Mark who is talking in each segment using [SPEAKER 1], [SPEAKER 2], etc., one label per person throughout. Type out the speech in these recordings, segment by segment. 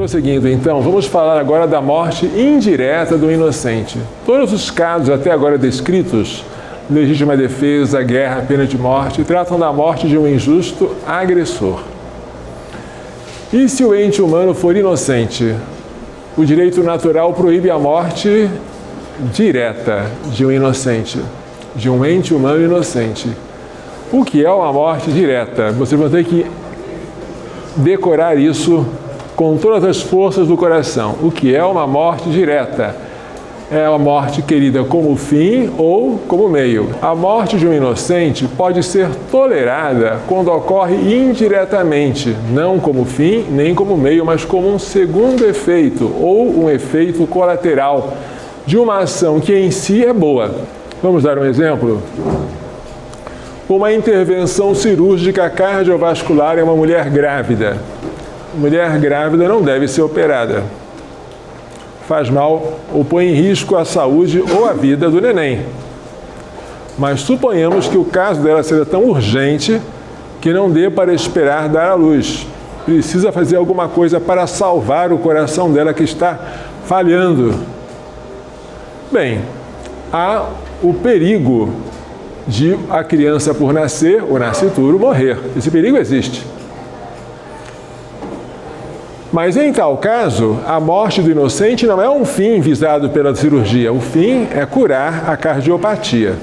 [SPEAKER 1] Prosseguindo, então, vamos falar agora da morte indireta do inocente. Todos os casos até agora descritos, legítima defesa, guerra, pena de morte, tratam da morte de um injusto agressor. E se o ente humano for inocente? O direito natural proíbe a morte direta de um inocente, de um ente humano inocente. O que é uma morte direta? Você vai ter que decorar isso com todas as forças do coração. O que é uma morte direta? É uma morte querida como fim ou como meio. A morte de um inocente pode ser tolerada quando ocorre indiretamente, não como fim nem como meio, mas como um segundo efeito ou um efeito colateral de uma ação que em si é boa. Vamos dar um exemplo? Uma intervenção cirúrgica cardiovascular em uma mulher grávida. Mulher grávida não deve ser operada. Faz mal ou põe em risco a saúde ou a vida do neném. Mas suponhamos que o caso dela seja tão urgente que não dê para esperar dar à luz. Precisa fazer alguma coisa para salvar o coração dela que está falhando. Bem, há o perigo de a criança por nascer, o nascituro, morrer. Esse perigo existe. Mas em tal caso, a morte do inocente não é um fim visado pela cirurgia. O fim é curar a cardiopatia.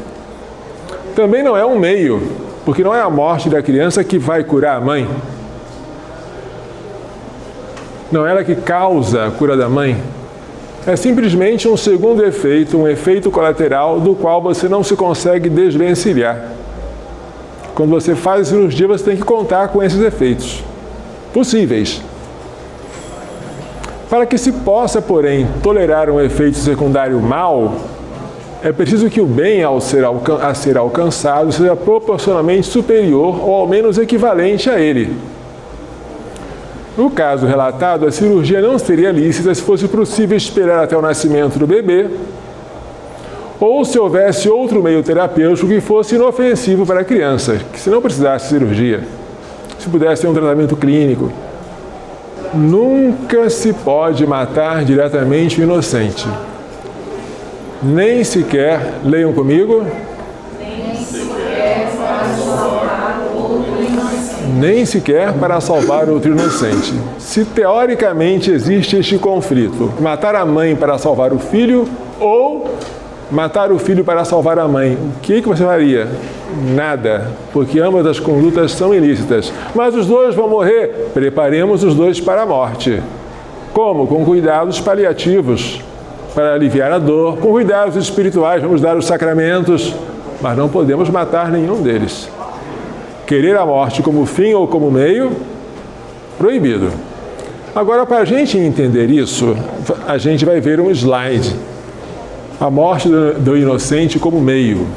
[SPEAKER 1] Também não é um meio, porque não é a morte da criança que vai curar a mãe. Não é ela que causa a cura da mãe. É simplesmente um segundo efeito, um efeito colateral do qual você não se consegue desvencilhar. Quando você faz a cirurgia, você tem que contar com esses efeitos possíveis. Para que se possa, porém, tolerar um efeito secundário mau, é preciso que o bem a ser alcançado seja proporcionalmente superior ou ao menos equivalente a ele. No caso relatado, a cirurgia não seria lícita se fosse possível esperar até o nascimento do bebê, ou se houvesse outro meio terapêutico que fosse inofensivo para a criança, que se não precisasse de cirurgia, se pudesse ter um tratamento clínico. Nunca se pode matar diretamente o inocente. Nem sequer, leiam comigo, nem sequer para salvar outro inocente. Se teoricamente existe este conflito, matar a mãe para salvar o filho ou matar o filho para salvar a mãe, o que você faria? Nada, porque ambas as condutas são ilícitas. Mas os dois vão morrer, preparemos os dois para a morte. Como? Com cuidados paliativos, para aliviar a dor, com cuidados espirituais, vamos dar os sacramentos, mas não podemos matar nenhum deles. Querer a morte como fim ou como meio, proibido. Agora, para a gente entender isso, a gente vai ver um slide. A morte do inocente como meio.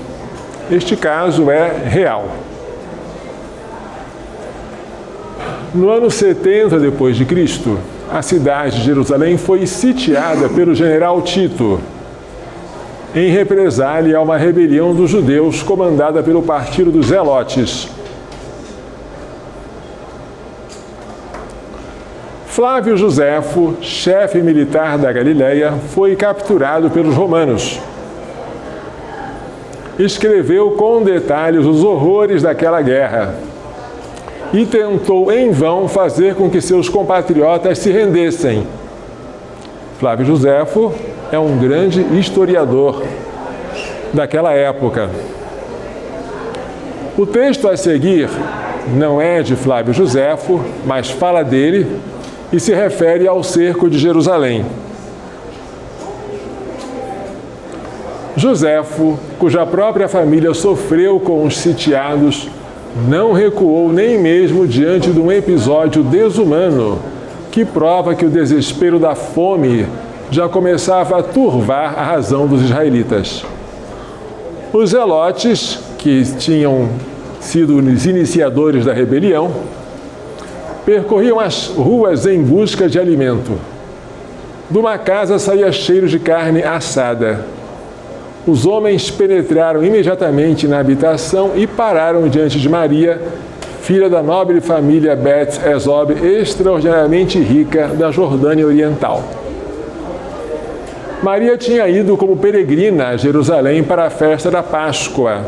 [SPEAKER 1] Este caso é real. No ano 70 depois de Cristo, a cidade de Jerusalém foi sitiada pelo general Tito, em represália a uma rebelião dos judeus comandada pelo partido dos Zelotes. Flávio Josefo, chefe militar da Galileia, foi capturado pelos romanos. Escreveu com detalhes os horrores daquela guerra e tentou em vão fazer com que seus compatriotas se rendessem. Flávio Josefo é um grande historiador daquela época. O texto a seguir não é de Flávio Josefo, mas fala dele e se refere ao cerco de Jerusalém. Josefo, cuja própria família sofreu com os sitiados, não recuou nem mesmo diante de um episódio desumano que prova que o desespero da fome já começava a turvar a razão dos israelitas. Os zelotes, que tinham sido os iniciadores da rebelião, percorriam as ruas em busca de alimento. De uma casa saía cheiro de carne assada. Os homens penetraram imediatamente na habitação e pararam diante de Maria, filha da nobre família Bet Ezob, extraordinariamente rica da Jordânia Oriental. Maria tinha ido como peregrina a Jerusalém para a festa da Páscoa.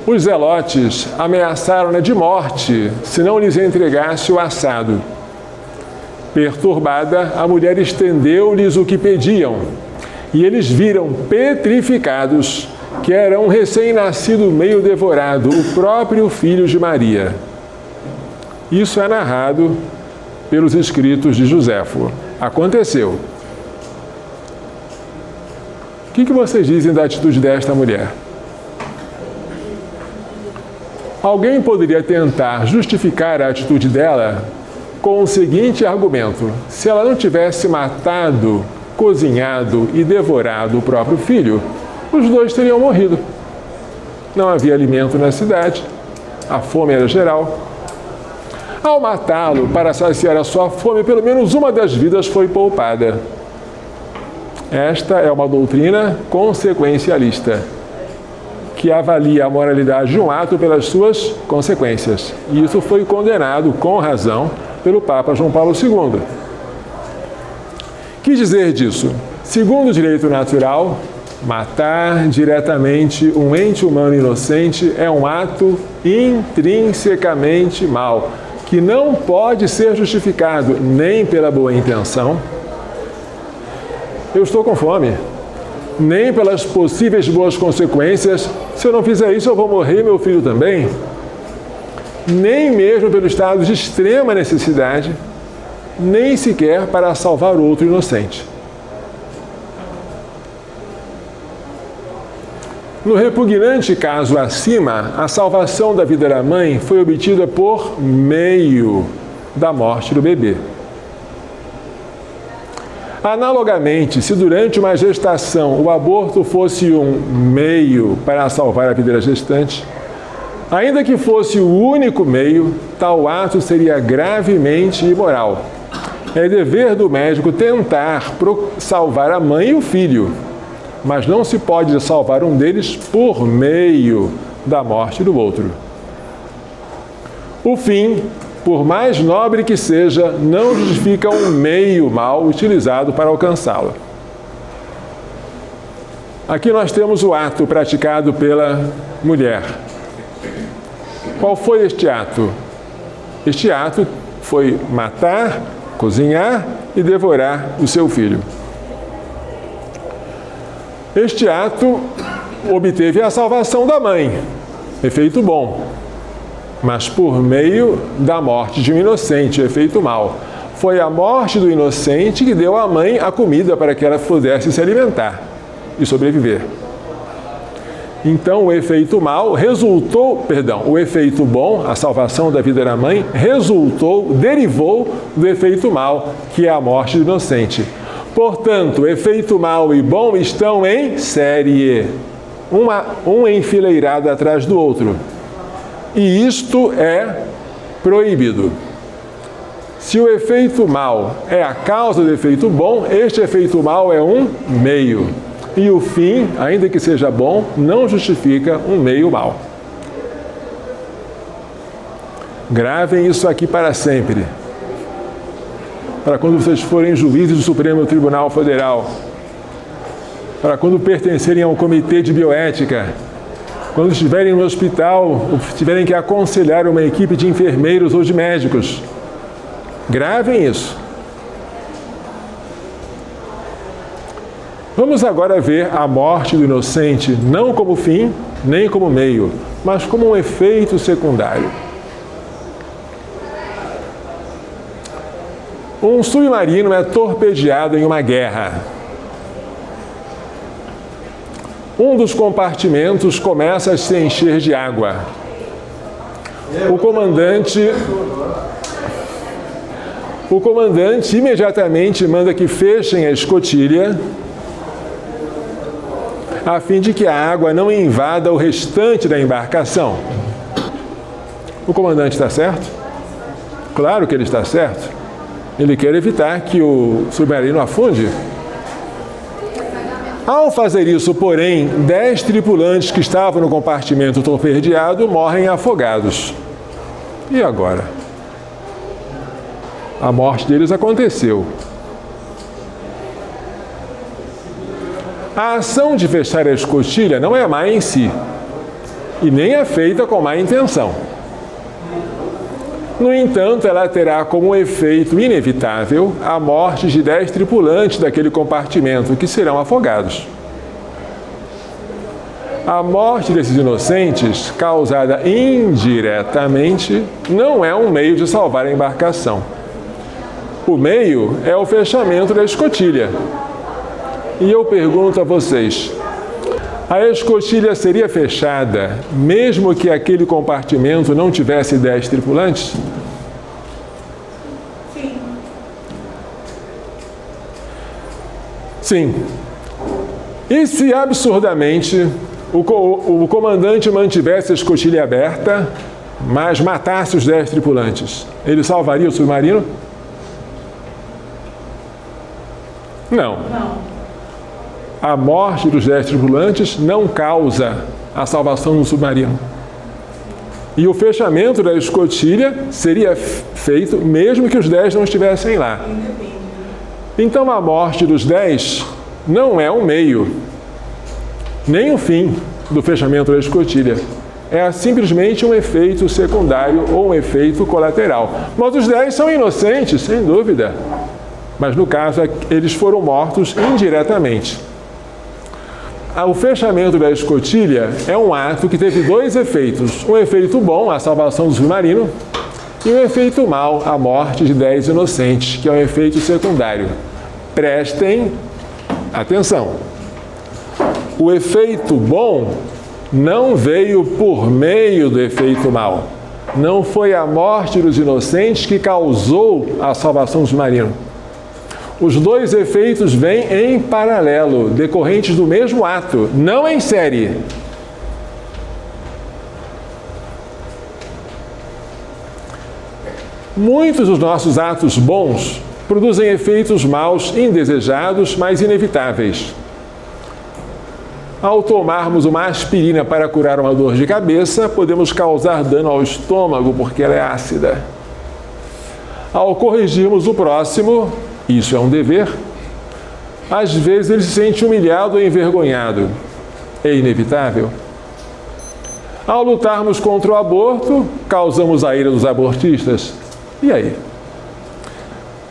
[SPEAKER 1] Os zelotes ameaçaram-na de morte se não lhes entregasse o assado. Perturbada, a mulher estendeu-lhes o que pediam, e eles viram petrificados que era um recém-nascido meio devorado, o próprio filho de Maria. Isso é narrado pelos escritos de Joséfo. Aconteceu. O que vocês dizem da atitude desta mulher? Alguém poderia tentar justificar a atitude dela com o seguinte argumento: se ela não tivesse matado, cozinhado e devorado o próprio filho, os dois teriam morrido. Não havia alimento na cidade, a fome era geral. Ao matá-lo para saciar a sua fome, pelo menos uma das vidas foi poupada. Esta é uma doutrina consequencialista, que avalia a moralidade de um ato pelas suas consequências. E isso foi condenado, com razão, pelo Papa João Paulo II. Que dizer disso? Segundo o direito natural, matar diretamente um ente humano inocente é um ato intrinsecamente mau, que não pode ser justificado nem pela boa intenção. Eu estou com fome. Nem pelas possíveis boas consequências, se eu não fizer isso eu vou morrer e meu filho também. Nem mesmo pelo estado de extrema necessidade, nem sequer para salvar outro inocente. No repugnante caso acima, a salvação da vida da mãe foi obtida por meio da morte do bebê. Analogamente, se durante uma gestação o aborto fosse um meio para salvar a vida da gestante, ainda que fosse o único meio, tal ato seria gravemente imoral. É dever do médico tentar salvar a mãe e o filho, mas não se pode salvar um deles por meio da morte do outro. O fim, por mais nobre que seja, não justifica um meio mal utilizado para alcançá-lo. Aqui nós temos o ato praticado pela mulher. Qual foi este ato? Este ato foi matar, cozinhar e devorar o seu filho. Este ato obteve a salvação da mãe, efeito bom, mas por meio da morte de um inocente, efeito mau. Foi a morte do inocente que deu à mãe a comida para que ela pudesse se alimentar e sobreviver. Então o efeito o efeito bom, a salvação da vida da mãe, derivou do efeito mau, que é a morte do inocente. Portanto, o efeito mau e bom estão em série, um enfileirado atrás do outro. E isto é proibido. Se o efeito mau é a causa do efeito bom, este efeito mau é um meio. E o fim, ainda que seja bom, não justifica um meio mau. Gravem isso aqui para sempre. Para quando vocês forem juízes do Supremo Tribunal Federal. Para quando pertencerem a um comitê de bioética. Quando estiverem no hospital, ou tiverem que aconselhar uma equipe de enfermeiros ou de médicos. Gravem isso. Vamos agora ver a morte do inocente não como fim, nem como meio, mas como um efeito secundário. Um submarino é torpedeado em uma guerra. Um dos compartimentos começa a se encher de água. O comandante imediatamente manda que fechem a escotilha, a fim de que a água não invada o restante da embarcação. O comandante está certo? Claro que ele está certo. Ele quer evitar que o submarino afunde. Ao fazer isso, porém, 10 tripulantes que estavam no compartimento torpedeado morrem afogados. E agora? A morte deles aconteceu. A ação de fechar a escotilha não é má em si, e nem é feita com má intenção. No entanto, ela terá como efeito inevitável a morte de 10 tripulantes daquele compartimento, que serão afogados. A morte desses inocentes, causada indiretamente, não é um meio de salvar a embarcação. O meio é o fechamento da escotilha. E eu pergunto a vocês, a escotilha seria fechada mesmo que aquele compartimento não tivesse 10 tripulantes?
[SPEAKER 2] Sim.
[SPEAKER 1] Sim. E se absurdamente o comandante mantivesse a escotilha aberta, mas matasse os 10 tripulantes, ele salvaria o submarino? Não. A morte dos 10 tripulantes não causa a salvação do submarino. E o fechamento da escotilha seria feito mesmo que os 10 não estivessem lá. Então a morte dos 10 não é um meio, nem o fim do fechamento da escotilha. É simplesmente um efeito secundário ou um efeito colateral. Mas os 10 são inocentes, sem dúvida. Mas no caso, eles foram mortos indiretamente. O fechamento da escotilha é um ato que teve 2 efeitos. Um efeito bom, a salvação do submarino, e um efeito mau, a morte de 10 inocentes, que é um efeito secundário. Prestem atenção. O efeito bom não veio por meio do efeito mau. Não foi a morte dos inocentes que causou a salvação do submarino. Os 2 efeitos vêm em paralelo, decorrentes do mesmo ato, não em série. Muitos dos nossos atos bons produzem efeitos maus indesejados, mas inevitáveis. Ao tomarmos uma aspirina para curar uma dor de cabeça, podemos causar dano ao estômago porque ela é ácida. Ao corrigirmos o próximo, isso é um dever, às vezes ele se sente humilhado ou envergonhado. É inevitável. Ao lutarmos contra o aborto, causamos a ira dos abortistas. E aí?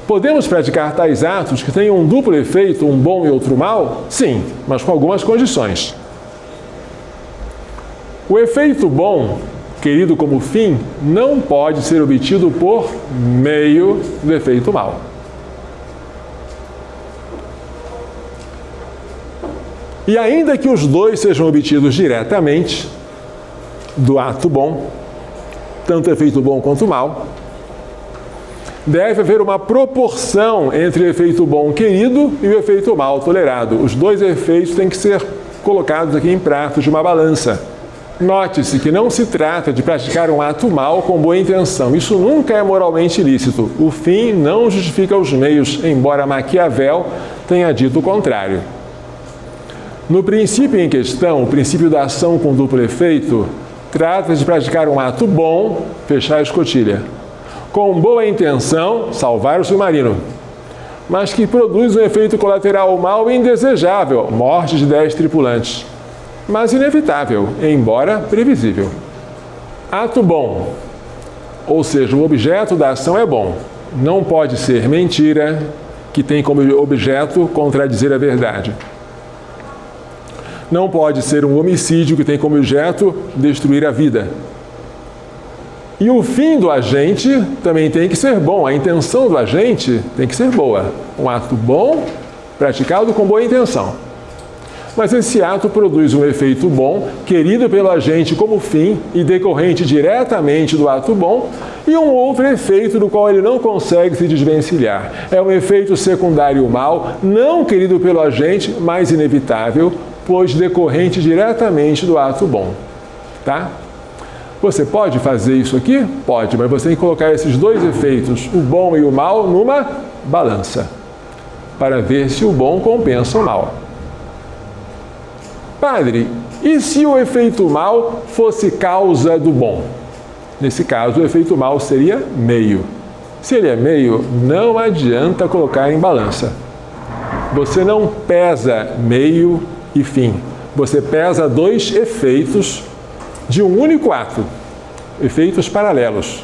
[SPEAKER 1] Podemos praticar tais atos que tenham um duplo efeito, um bom e outro mal? Sim, mas com algumas condições. O efeito bom, querido como fim, não pode ser obtido por meio do efeito mal. E ainda que os 2 sejam obtidos diretamente do ato bom, tanto efeito bom quanto mal, deve haver uma proporção entre o efeito bom querido e o efeito mal tolerado. Os 2 efeitos têm que ser colocados aqui em pratos de uma balança. Note-se que não se trata de praticar um ato mal com boa intenção. Isso nunca é moralmente ilícito. O fim não justifica os meios, embora Maquiavel tenha dito o contrário. No princípio em questão, o princípio da ação com duplo efeito, trata-se de praticar um ato bom, fechar a escotilha. Com boa intenção, salvar o submarino. Mas que produz um efeito colateral mau e indesejável, morte de 10 tripulantes. Mas inevitável, embora previsível. Ato bom, ou seja, o objeto da ação é bom. Não pode ser mentira, que tem como objeto contradizer a verdade. Não pode ser um homicídio que tem como objeto destruir a vida. E o fim do agente também tem que ser bom. A intenção do agente tem que ser boa. Um ato bom, praticado com boa intenção. Mas esse ato produz um efeito bom, querido pelo agente como fim e decorrente diretamente do ato bom, e um outro efeito do qual ele não consegue se desvencilhar. É um efeito secundário mau, não querido pelo agente, mas inevitável, pois decorrente diretamente do ato bom. Tá? Você pode fazer isso aqui? Pode, mas você tem que colocar esses 2 efeitos, o bom e o mal, numa balança, para ver se o bom compensa o mal. Padre, e se o efeito mal fosse causa do bom? Nesse caso, o efeito mal seria meio. Se ele é meio, não adianta colocar em balança. Você não pesa meio e fim. Você pesa dois efeitos de um único ato, efeitos paralelos.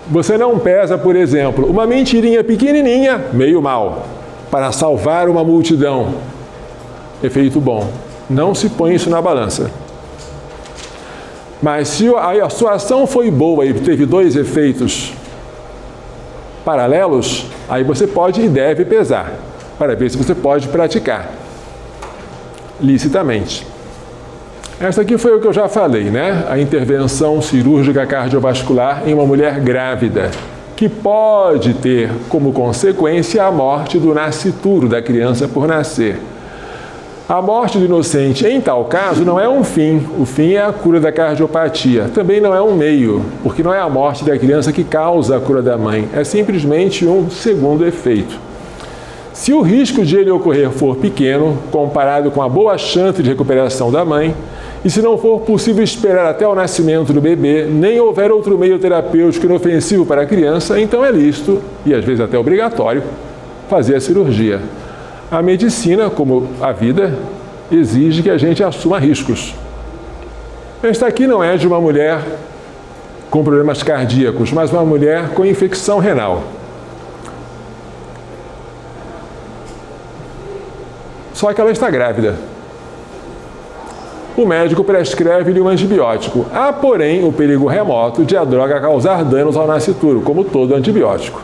[SPEAKER 1] Você não pesa, por exemplo, uma mentirinha pequenininha, meio mal, para salvar uma multidão, efeito bom. Não se põe isso na balança. Mas se a sua ação foi boa e teve dois efeitos paralelos, aí você pode e deve pesar, para ver se você pode praticar licitamente. Essa aqui foi o que eu já falei, né? A intervenção cirúrgica cardiovascular em uma mulher grávida, que pode ter como consequência a morte do nascituro, da criança por nascer. A morte do inocente, em tal caso, não é um fim. O fim é a cura da cardiopatia. Também não é um meio, porque não é a morte da criança que causa a cura da mãe. É simplesmente um segundo efeito. Se o risco de ele ocorrer for pequeno, comparado com a boa chance de recuperação da mãe, e se não for possível esperar até o nascimento do bebê, nem houver outro meio terapêutico inofensivo para a criança, então é lícito, e às vezes até obrigatório, fazer a cirurgia. A medicina, como a vida, exige que a gente assuma riscos. Esta aqui não é de uma mulher com problemas cardíacos, mas uma mulher com infecção renal. Só que ela está grávida. O médico prescreve-lhe um antibiótico. Há, porém, o perigo remoto de a droga causar danos ao nascituro, como todo antibiótico.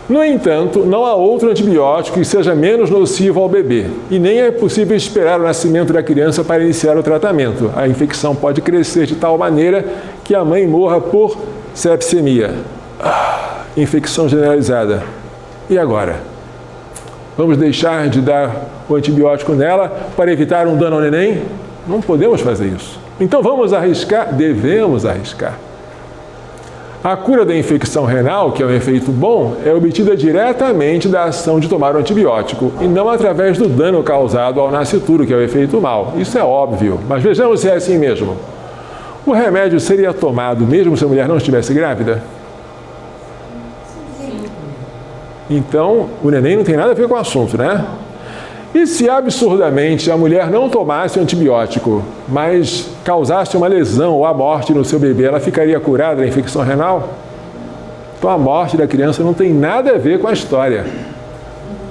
[SPEAKER 1] No entanto, não há outro antibiótico que seja menos nocivo ao bebê, e nem é possível esperar o nascimento da criança para iniciar o tratamento. A infecção pode crescer de tal maneira que a mãe morra por sepsemia. Infecção generalizada. E agora? Vamos deixar de dar o antibiótico nela para evitar um dano ao neném? Não podemos fazer isso. Então vamos arriscar? Devemos arriscar. A cura da infecção renal, que é um efeito bom, é obtida diretamente da ação de tomar o antibiótico e não através do dano causado ao nascituro, que é o efeito mal. Isso é óbvio, mas vejamos se é assim mesmo. O remédio seria tomado mesmo se a mulher não estivesse grávida? Então, o neném não tem nada a ver com o assunto, né? E se absurdamente a mulher não tomasse o antibiótico, mas causasse uma lesão ou a morte no seu bebê, ela ficaria curada da infecção renal? Então a morte da criança não tem nada a ver com a história.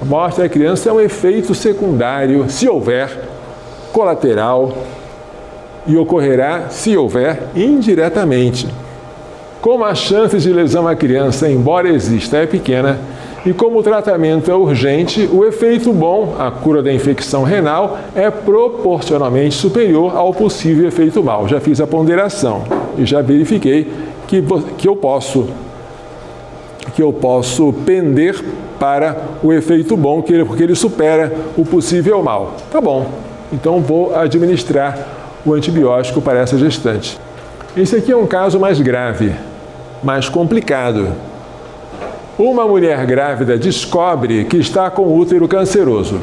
[SPEAKER 1] A morte da criança é um efeito secundário, se houver, colateral, e ocorrerá, se houver, indiretamente. Como a chance de lesão à criança, embora exista, é pequena, e como o tratamento é urgente, o efeito bom, a cura da infecção renal, é proporcionalmente superior ao possível efeito mal. Já fiz a ponderação e já verifiquei que eu posso pender para o efeito bom, porque ele supera o possível mal. Tá bom, então vou administrar o antibiótico para essa gestante. Esse aqui é um caso mais grave, mais complicado. Uma mulher grávida descobre que está com útero canceroso.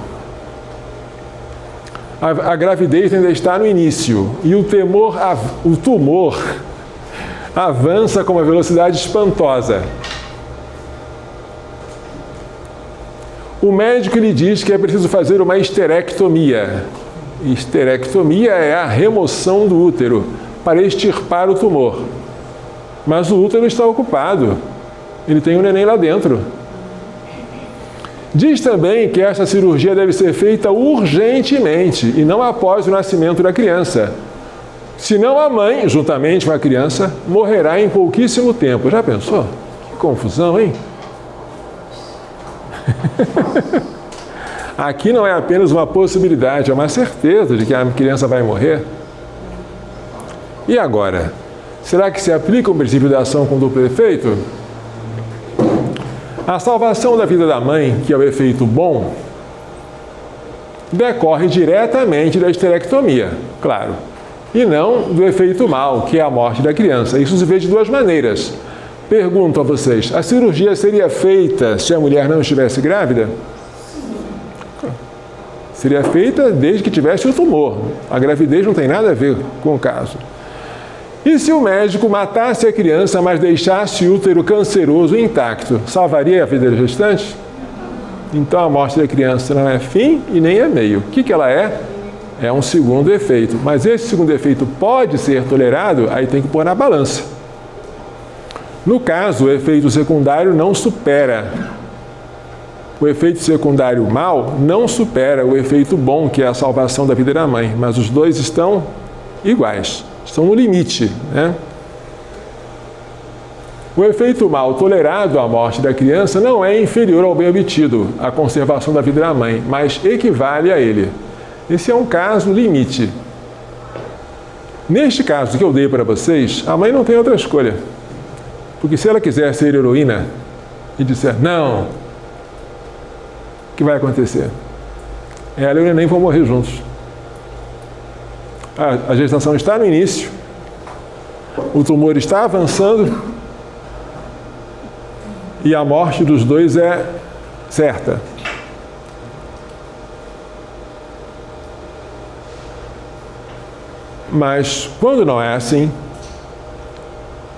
[SPEAKER 1] A gravidez ainda está no início e o tumor avança com uma velocidade espantosa. O médico lhe diz que é preciso fazer uma histerectomia. Histerectomia é a remoção do útero para extirpar o tumor. Mas o útero está ocupado. Ele tem um neném lá dentro. Diz também que esta cirurgia deve ser feita urgentemente e não após o nascimento da criança. Senão a mãe, juntamente com a criança, morrerá em pouquíssimo tempo. Já pensou? Que confusão, hein? Aqui não é apenas uma possibilidade, é uma certeza de que a criança vai morrer. E agora? Será que se aplica o princípio da ação com duplo efeito? A salvação da vida da mãe, que é o efeito bom, decorre diretamente da histerectomia, claro, e não do efeito mal, que é a morte da criança. Isso se vê de duas maneiras. Pergunto a vocês, a cirurgia seria feita se a mulher não estivesse grávida? Seria feita desde que tivesse o tumor. A gravidez não tem nada a ver com o caso. E se o médico matasse a criança, mas deixasse o útero canceroso intacto, salvaria a vida gestante? Então a morte da criança não é fim e nem é meio. O que ela é? É um segundo efeito. Mas esse segundo efeito pode ser tolerado? Aí tem que pôr na balança. No caso, o efeito secundário não supera. O efeito secundário mal não supera o efeito bom, que é a salvação da vida da mãe. Mas os dois estão iguais, estão no limite, né? O efeito mal tolerado à morte da criança não é inferior ao bem obtido, a conservação da vida da mãe, mas equivale a ele. Esse é um caso limite. Neste caso que eu dei para vocês, a mãe não tem outra escolha. Porque se ela quiser ser heroína e disser não, o que vai acontecer? Ela e o neném vão morrer juntos. A gestação está no início, o tumor está avançando e a morte dos dois é certa. Mas quando não é assim,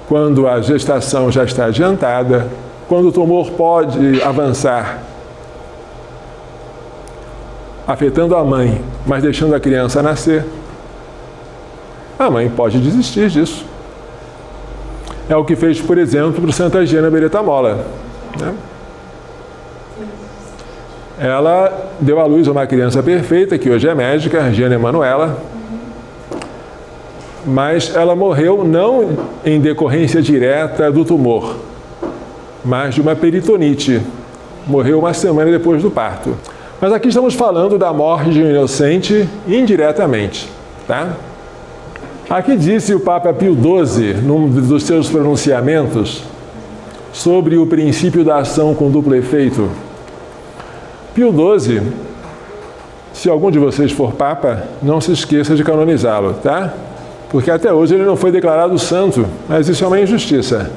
[SPEAKER 1] quando a gestação já está adiantada, quando o tumor pode avançar, afetando a mãe, mas deixando a criança nascer, a mãe pode desistir disso. É o que fez, por exemplo, para Santa Giana Beretta Molla, né? Ela deu à luz a uma criança perfeita, que hoje é médica, Giana Emanuela, mas ela morreu não em decorrência direta do tumor, mas de uma peritonite. Morreu uma semana depois do parto. Mas aqui estamos falando da morte de um inocente indiretamente, tá? Aqui disse o Papa Pio XII, num dos seus pronunciamentos, sobre o princípio da ação com duplo efeito. Pio XII, se algum de vocês for Papa, não se esqueça de canonizá-lo, tá? Porque até hoje ele não foi declarado santo, mas isso é uma injustiça.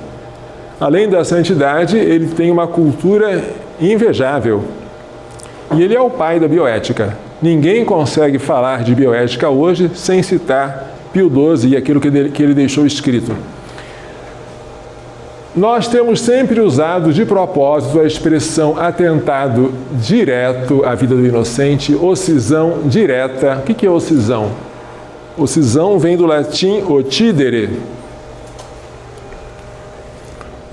[SPEAKER 1] Além da santidade, ele tem uma cultura invejável. E ele é o pai da bioética. Ninguém consegue falar de bioética hoje sem citar Pio XII e aquilo que ele deixou escrito. Nós temos sempre usado de propósito a expressão atentado direto à vida do inocente, ocisão direta. O que é ocisão? Ocisão vem do latim otidere.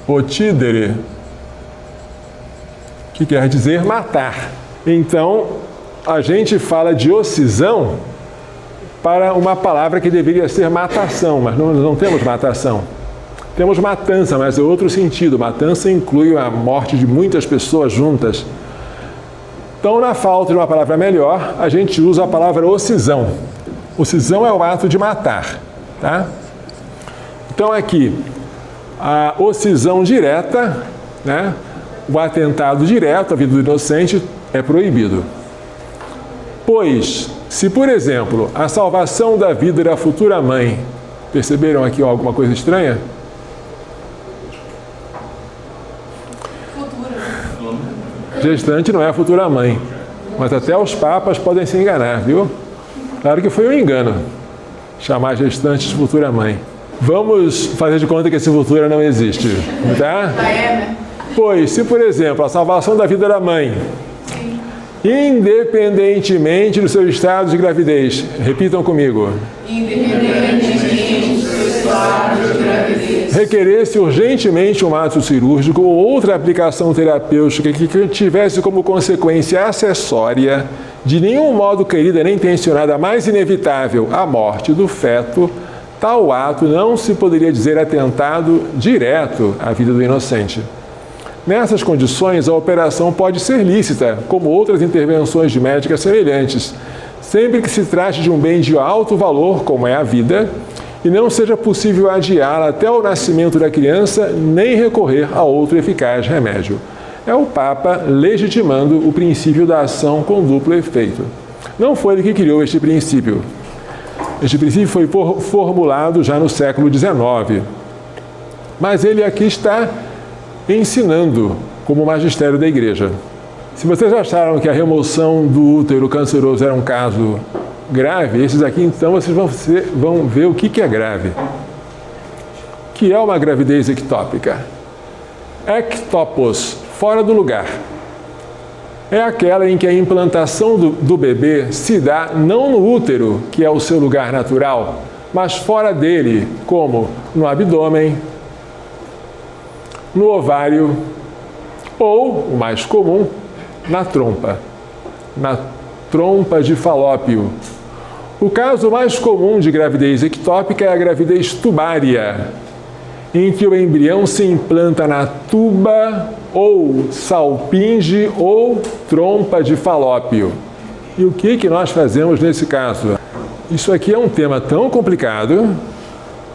[SPEAKER 1] Otidere, que quer dizer matar. Então, a gente fala de ocisão para uma palavra que deveria ser matação, mas não temos matação. Temos matança, mas é outro sentido. Matança inclui a morte de muitas pessoas juntas. Então, na falta de uma palavra melhor, a gente usa a palavra ocisão. Ocisão é o ato de matar, tá? Então, aqui, a ocisão direta, né? O atentado direto à vida do inocente é proibido. Pois, se, por exemplo, a salvação da vida da futura mãe, perceberam aqui alguma coisa estranha? Gestante não é a futura mãe, mas até os papas podem se enganar, viu? Claro que foi um engano chamar gestante de futura mãe. Vamos fazer de conta que esse futura não existe, tá? Pois, se, por exemplo, a salvação da vida da mãe, independentemente do seu estado de gravidez, repitam comigo. Independentemente do seu estado de gravidez. Requeresse urgentemente um ato cirúrgico ou outra aplicação terapêutica que tivesse como consequência acessória, de nenhum modo querida nem intencionada, mais inevitável, a morte do feto, tal ato não se poderia dizer atentado direto à vida do inocente. Nessas condições, a operação pode ser lícita, como outras intervenções médicas semelhantes, sempre que se trate de um bem de alto valor, como é a vida, e não seja possível adiá-la até o nascimento da criança, nem recorrer a outro eficaz remédio. É o Papa legitimando o princípio da ação com duplo efeito. Não foi ele que criou este princípio. Este princípio foi formulado já no século XIX. Mas ele aqui está ensinando como magistério da Igreja. Se vocês acharam que a remoção do útero canceroso era um caso grave, esses aqui então vocês vão ver o que é grave. O que é uma gravidez ectópica? Ectopos, fora do lugar. É aquela em que a implantação do bebê se dá não no útero, que é o seu lugar natural, mas fora dele, como no abdômen, no ovário ou, o mais comum, na trompa de Falópio. O caso mais comum de gravidez ectópica é a gravidez tubária, em que o embrião se implanta na tuba ou salpinge ou trompa de Falópio. E o que nós fazemos nesse caso? Isso aqui é um tema tão complicado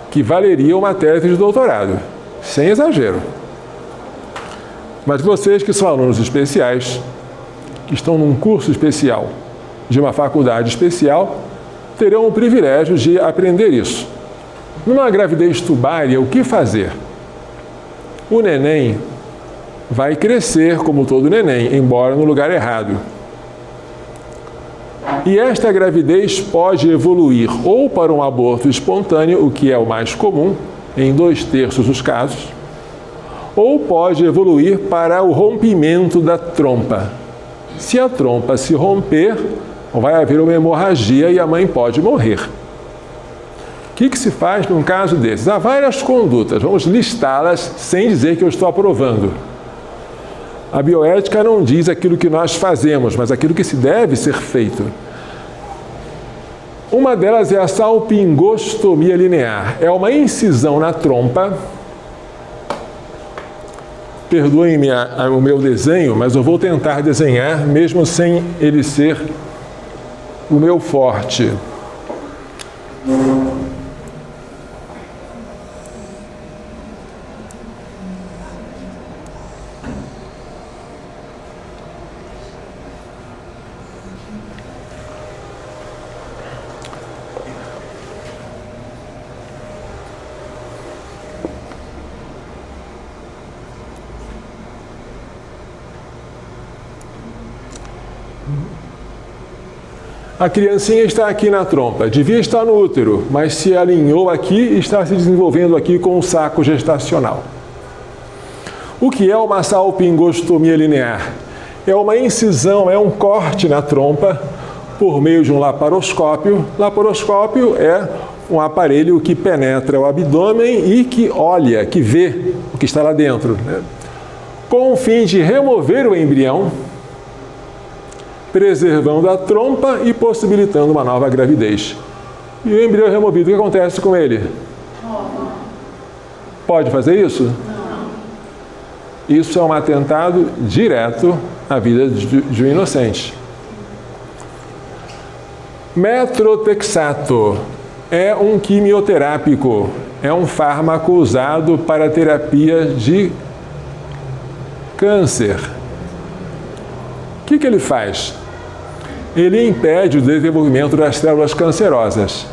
[SPEAKER 1] que valeria uma tese de doutorado, sem exagero. Mas vocês que são alunos especiais, que estão num curso especial de uma faculdade especial, terão o privilégio de aprender isso. Numa gravidez tubária, o que fazer? O neném vai crescer como todo neném, embora no lugar errado. E esta gravidez pode evoluir ou para um aborto espontâneo, o que é o mais comum, em 2/3 dos casos, ou pode evoluir para o rompimento da trompa. Se a trompa se romper, vai haver uma hemorragia e a mãe pode morrer. O que se faz num caso desses? Há várias condutas, vamos listá-las sem dizer que eu estou aprovando. A bioética não diz aquilo que nós fazemos, mas aquilo que se deve ser feito. Uma delas é a salpingostomia linear. É uma incisão na trompa. Perdoem-me o meu desenho, mas eu vou tentar desenhar, mesmo sem ele ser o meu forte. A criancinha está aqui na trompa, devia estar no útero, mas se alinhou aqui e está se desenvolvendo aqui com o saco gestacional. O que é uma salpingostomia linear? É uma incisão, é um corte na trompa por meio de um laparoscópio. Laparoscópio é um aparelho que penetra o abdômen e que olha, que vê o que está lá dentro, né? Com o fim de remover o embrião, preservando a trompa e possibilitando uma nova gravidez. E o embrião removido, o que acontece com ele? Pode fazer isso? Não. Isso é um atentado direto à vida de um inocente. Metrotexato é um quimioterápico, é um fármaco usado para terapia de câncer. O que ele faz? Ele impede o desenvolvimento das células cancerosas.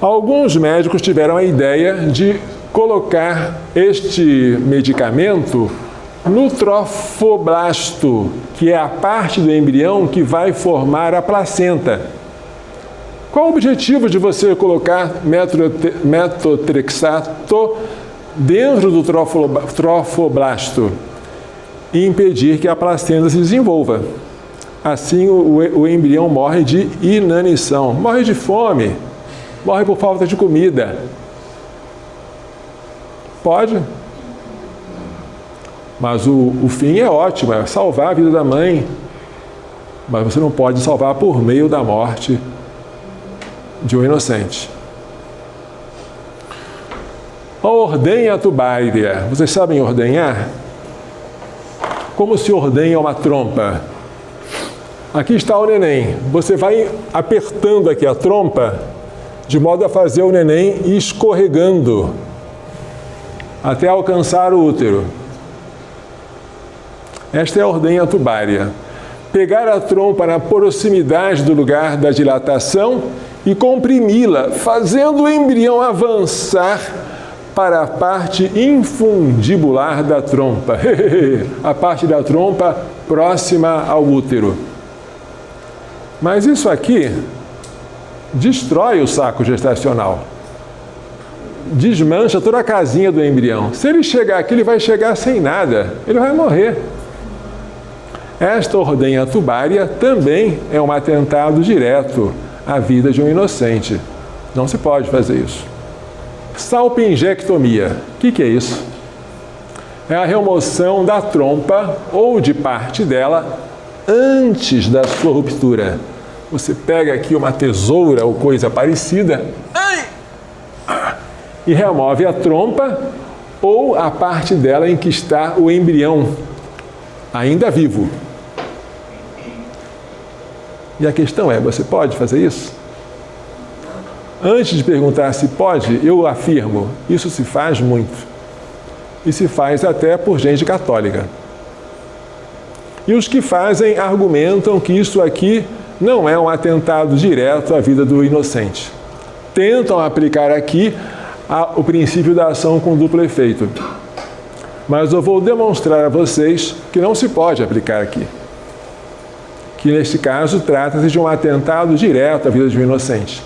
[SPEAKER 1] Alguns médicos tiveram a ideia de colocar este medicamento no trofoblasto, que é a parte do embrião que vai formar a placenta. Qual o objetivo de você colocar metotrexato dentro do trofoblasto? E impedir que a placenta se desenvolva. Assim, o embrião morre de inanição, morre de fome, morre por falta de comida. Pode? Mas o fim é ótimo, é salvar a vida da mãe. Mas você não pode salvar por meio da morte de um inocente. A ordenha tubária. Vocês sabem ordenhar? Como se ordenha uma trompa? Aqui está o neném. Você vai apertando aqui a trompa de modo a fazer o neném ir escorregando até alcançar o útero. Esta é a ordenha tubária. Pegar a trompa na proximidade do lugar da dilatação e comprimi-la, fazendo o embrião avançar para a parte infundibular da trompa, a parte da trompa próxima ao útero. Mas isso aqui destrói o saco gestacional, desmancha toda a casinha do embrião. Se ele chegar aqui, ele vai chegar sem nada, ele vai morrer. Esta ordenha tubária também é um atentado direto à vida de um inocente. Não se pode fazer isso. Salpingectomia. O que é isso? É a remoção da trompa ou de parte dela antes da sua ruptura. Você pega aqui uma tesoura ou coisa parecida e remove a trompa ou a parte dela em que está o embrião, ainda vivo. E a questão é, você pode fazer isso? Antes de perguntar se pode, eu afirmo, isso se faz muito. E se faz até por gente católica. E os que fazem argumentam que isso aqui não é um atentado direto à vida do inocente. Tentam aplicar aqui o princípio da ação com duplo efeito. Mas eu vou demonstrar a vocês que não se pode aplicar aqui. Que neste caso trata-se de um atentado direto à vida de um inocente.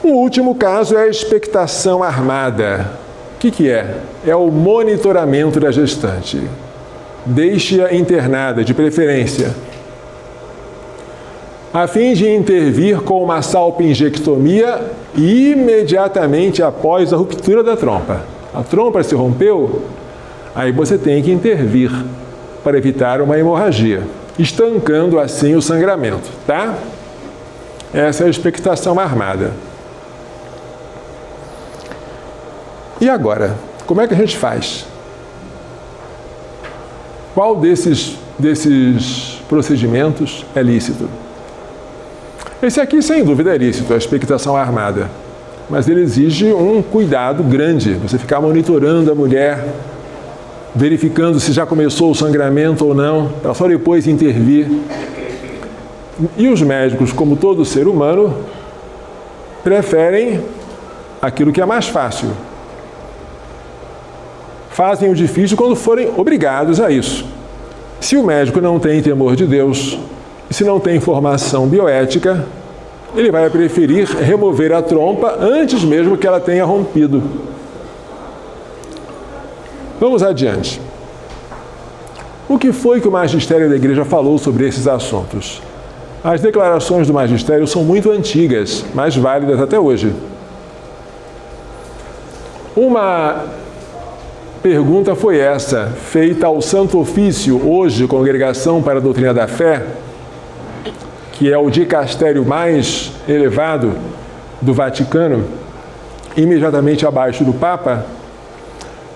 [SPEAKER 1] O último caso é a expectação armada. O que é? É o monitoramento da gestante. Deixe-a internada, de preferência, a fim de intervir com uma salpingectomia imediatamente após a ruptura da trompa. A trompa se rompeu, aí você tem que intervir para evitar uma hemorragia, estancando assim o sangramento, tá? Essa é a expectação armada. E agora, como é que a gente faz? Qual desses procedimentos é lícito? Esse aqui, sem dúvida, é lícito, a expectação armada. Mas ele exige um cuidado grande, você ficar monitorando a mulher, verificando se já começou o sangramento ou não, para só depois intervir. E os médicos, como todo ser humano, preferem aquilo que é mais fácil. Fazem o difícil quando forem obrigados a isso. Se o médico não tem temor de Deus, e se não tem formação bioética, ele vai preferir remover a trompa antes mesmo que ela tenha rompido. Vamos adiante. O que foi que o magistério da Igreja falou sobre esses assuntos? As declarações do magistério são muito antigas, mas válidas até hoje. Uma pergunta foi essa, feita ao Santo Ofício, hoje Congregação para a Doutrina da Fé, que é o dicastério mais elevado do Vaticano, imediatamente abaixo do Papa.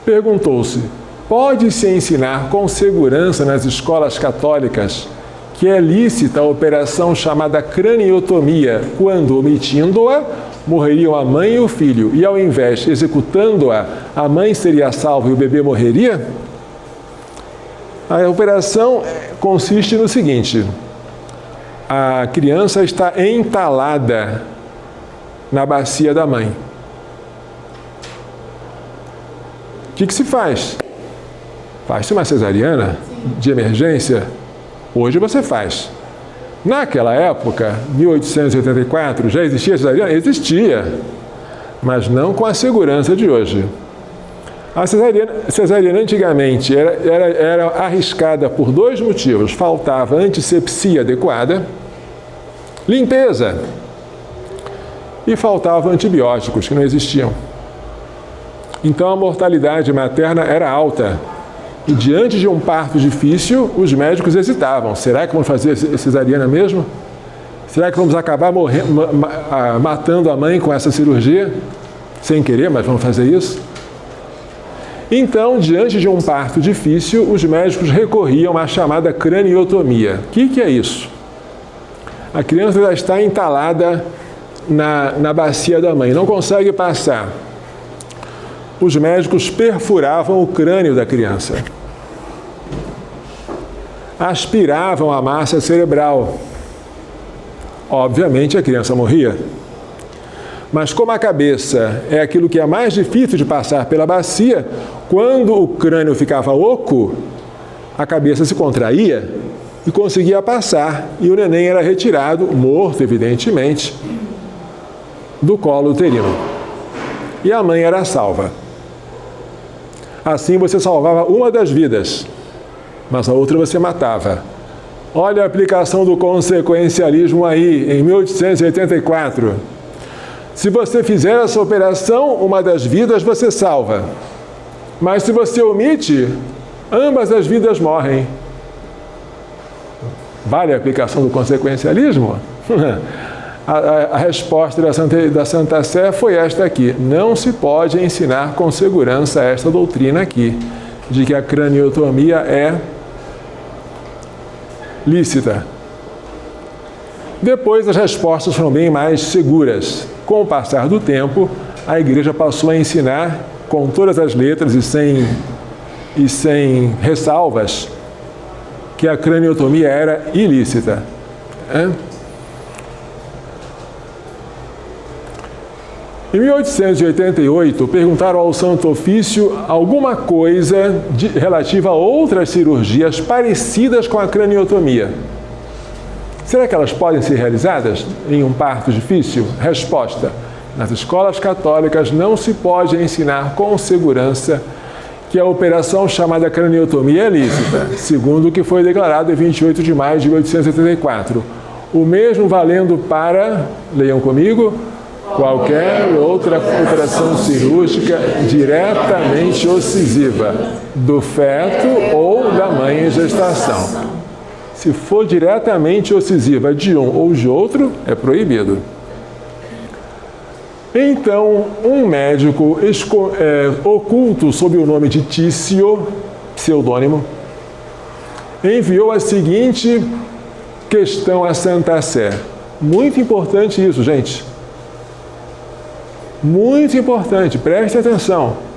[SPEAKER 1] Perguntou-se: pode-se ensinar com segurança nas escolas católicas que é lícita a operação chamada craniotomia, quando, omitindo-a, morreriam a mãe e o filho, e ao invés, executando-a, a mãe seria salva e o bebê morreria? A operação consiste no seguinte: a criança está entalada na bacia da mãe. O que se faz? Faz-se uma cesariana de emergência? Hoje você faz. Naquela época, 1884, já existia cesariana? Existia, mas não com a segurança de hoje. A cesariana antigamente era arriscada por dois motivos. Faltava antisepsia adequada, limpeza, e faltavam antibióticos que não existiam. Então a mortalidade materna era alta. E diante de um parto difícil, os médicos hesitavam. Será que vamos fazer cesariana mesmo? Será que vamos acabar matando a mãe com essa cirurgia? Sem querer, mas vamos fazer isso? Então, diante de um parto difícil, os médicos recorriam à chamada craniotomia. O que é isso? A criança já está entalada na bacia da mãe, não consegue passar. Os médicos perfuravam o crânio da criança. Aspiravam a massa cerebral. Obviamente, a criança morria. Mas como a cabeça é aquilo que é mais difícil de passar pela bacia, quando o crânio ficava oco, a cabeça se contraía e conseguia passar, e o neném era retirado, morto evidentemente, do colo uterino. E a mãe era salva. Assim você salvava uma das vidas, mas a outra você matava. Olha a aplicação do consequencialismo aí, em 1884. Se você fizer essa operação, uma das vidas você salva. Mas se você omite, ambas as vidas morrem. Vale a aplicação do consequencialismo? A resposta da Santa Sé foi esta aqui. Não se pode ensinar com segurança esta doutrina aqui, de que a craniotomia é lícita. Depois as respostas foram bem mais seguras. Com o passar do tempo, a Igreja passou a ensinar com todas as letras e sem ressalvas que a craniotomia era ilícita. Em 1888, perguntaram ao Santo Ofício alguma coisa relativa a outras cirurgias parecidas com a craniotomia. Será que elas podem ser realizadas em um parto difícil? Resposta: nas escolas católicas não se pode ensinar com segurança que a operação chamada craniotomia é lícita, segundo o que foi declarado em 28 de maio de 1884. O mesmo valendo para, leiam comigo, qualquer outra operação cirúrgica diretamente ocisiva do feto ou da mãe em gestação. Se for diretamente ocisiva de um ou de outro, é proibido. Então, um médico oculto sob o nome de Tício, pseudônimo, enviou a seguinte questão à Santa Sé. Muito importante isso, gente. Muito importante, preste atenção.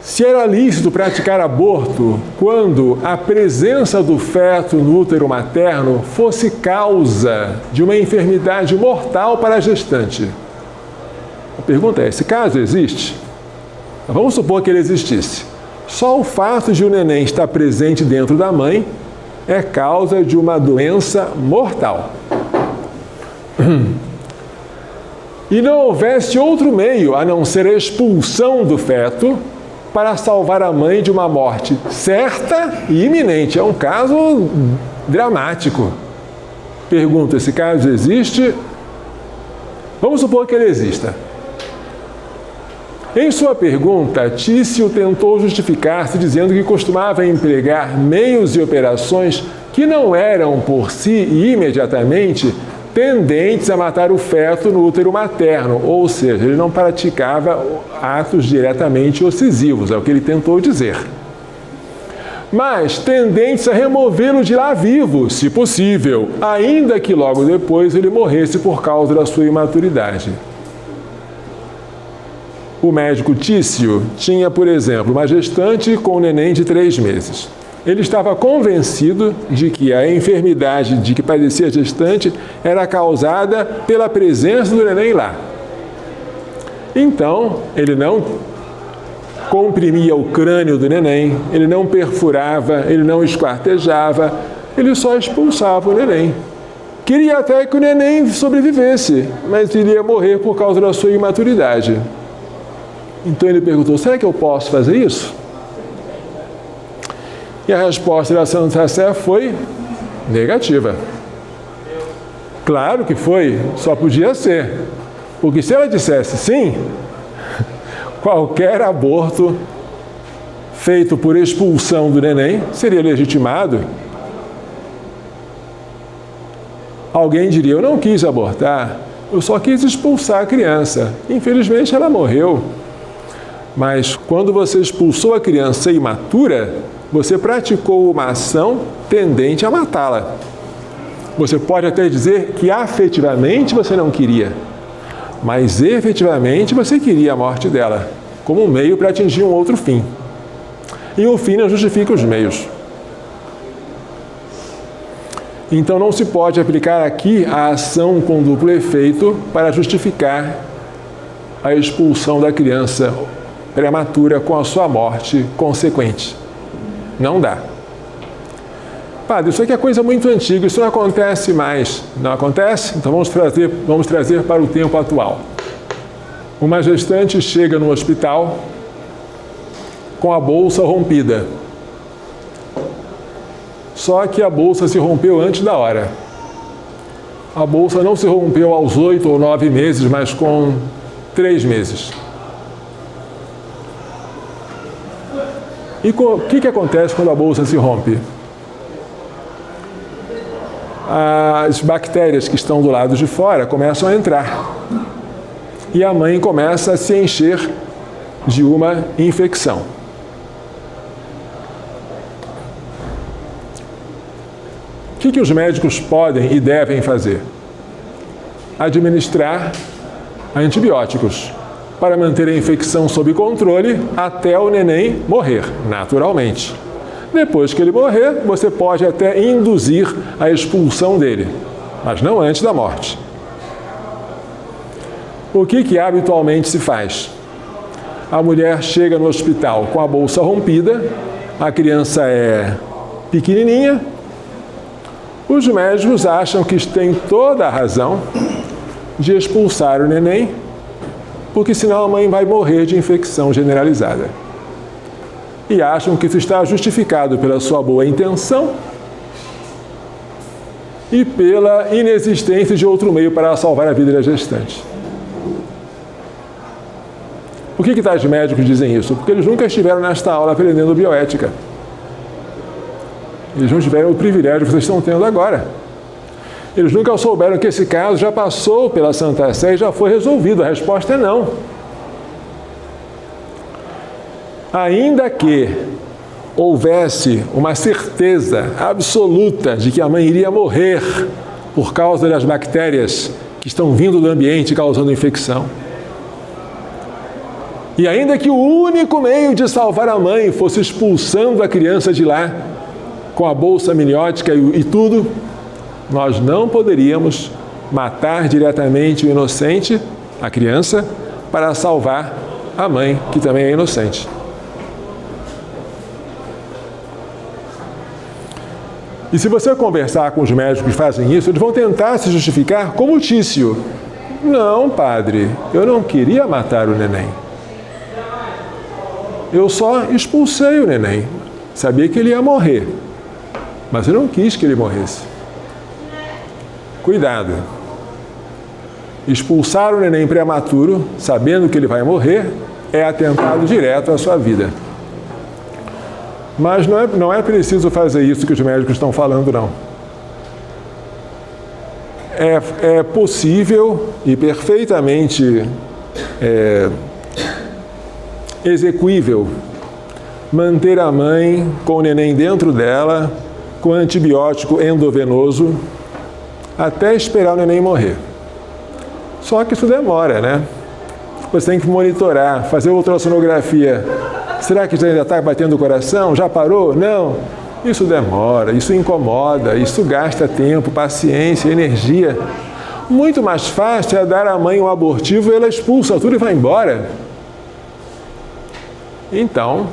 [SPEAKER 1] Se era lícito praticar aborto quando a presença do feto no útero materno fosse causa de uma enfermidade mortal para a gestante. A pergunta é, esse caso existe? Vamos supor que ele existisse. Só o fato de o neném estar presente dentro da mãe é causa de uma doença mortal. E não houvesse outro meio a não ser a expulsão do feto para salvar a mãe de uma morte certa e iminente. É um caso dramático. Pergunto, esse caso existe? Vamos supor que ele exista. Em sua pergunta, Tício tentou justificar-se dizendo que costumava empregar meios e operações que não eram por si e imediatamente tendentes a matar o feto no útero materno, ou seja, ele não praticava atos diretamente ocisivos, é o que ele tentou dizer. Mas tendentes a removê-lo de lá vivo, se possível, ainda que logo depois ele morresse por causa da sua imaturidade. O médico Tício tinha, por exemplo, uma gestante com um neném de 3 meses. Ele estava convencido de que a enfermidade de que padecia a gestante era causada pela presença do neném lá. Então, ele não comprimia o crânio do neném, ele não perfurava, ele não esquartejava, ele só expulsava o neném. Queria até que o neném sobrevivesse, mas ele ia morrer por causa da sua imaturidade. Então ele perguntou, será que eu posso fazer isso? E a resposta da Santa Sé foi negativa. Claro que foi, só podia ser. Porque se ela dissesse sim, qualquer aborto feito por expulsão do neném seria legitimado. Alguém diria, eu não quis abortar, eu só quis expulsar a criança. Infelizmente ela morreu. Mas quando você expulsou a criança imatura, você praticou uma ação tendente a matá-la. Você pode até dizer que afetivamente você não queria, mas efetivamente você queria a morte dela, como um meio para atingir um outro fim. E o fim não justifica os meios. Então não se pode aplicar aqui a ação com duplo efeito para justificar a expulsão da criança prematura com a sua morte consequente. Não dá. Padre, isso aqui é coisa muito antiga, isso não acontece mais. Não acontece? Então vamos trazer para o tempo atual. Uma gestante chega no hospital com a bolsa rompida. Só que a bolsa se rompeu antes da hora. A bolsa não se rompeu aos 8 ou 9 meses, mas com 3 meses. E o que acontece quando a bolsa se rompe? As bactérias que estão do lado de fora começam a entrar. E a mãe começa a se encher de uma infecção. O que os médicos podem e devem fazer? Administrar antibióticos para manter a infecção sob controle até o neném morrer, naturalmente. Depois que ele morrer, você pode até induzir a expulsão dele, mas não antes da morte. O que habitualmente se faz? A mulher chega no hospital com a bolsa rompida, a criança é pequenininha, os médicos acham que têm toda a razão de expulsar o neném, porque senão a mãe vai morrer de infecção generalizada. E acham que isso está justificado pela sua boa intenção e pela inexistência de outro meio para salvar a vida da gestante. Por que tais médicos dizem isso? Porque eles nunca estiveram nesta aula aprendendo bioética. Eles não tiveram o privilégio que vocês estão tendo agora. Eles nunca souberam que esse caso já passou pela Santa Sé e já foi resolvido. A resposta é não. Ainda que houvesse uma certeza absoluta de que a mãe iria morrer por causa das bactérias que estão vindo do ambiente causando infecção, e ainda que o único meio de salvar a mãe fosse expulsando a criança de lá, com a bolsa amniótica e tudo, nós não poderíamos matar diretamente o inocente, a criança, para salvar a mãe, que também é inocente. E se você conversar com os médicos que fazem isso, eles vão tentar se justificar como Tício. Não, padre, eu não queria matar o neném. Eu só expulsei o neném. Sabia que ele ia morrer, mas eu não quis que ele morresse. Cuidado. Expulsar o neném prematuro, sabendo que ele vai morrer, é atentado direto à sua vida. Mas não é preciso fazer isso que os médicos estão falando, não. É possível e perfeitamente execuível manter a mãe com o neném dentro dela, com antibiótico endovenoso, até esperar o neném morrer. Só que isso demora, né? Você tem que monitorar, fazer ultrassonografia. Será que já ainda está batendo o coração? Já parou? Não. Isso demora, isso incomoda, isso gasta tempo, paciência, energia. Muito mais fácil é dar à mãe um abortivo e ela expulsa tudo e vai embora. Então,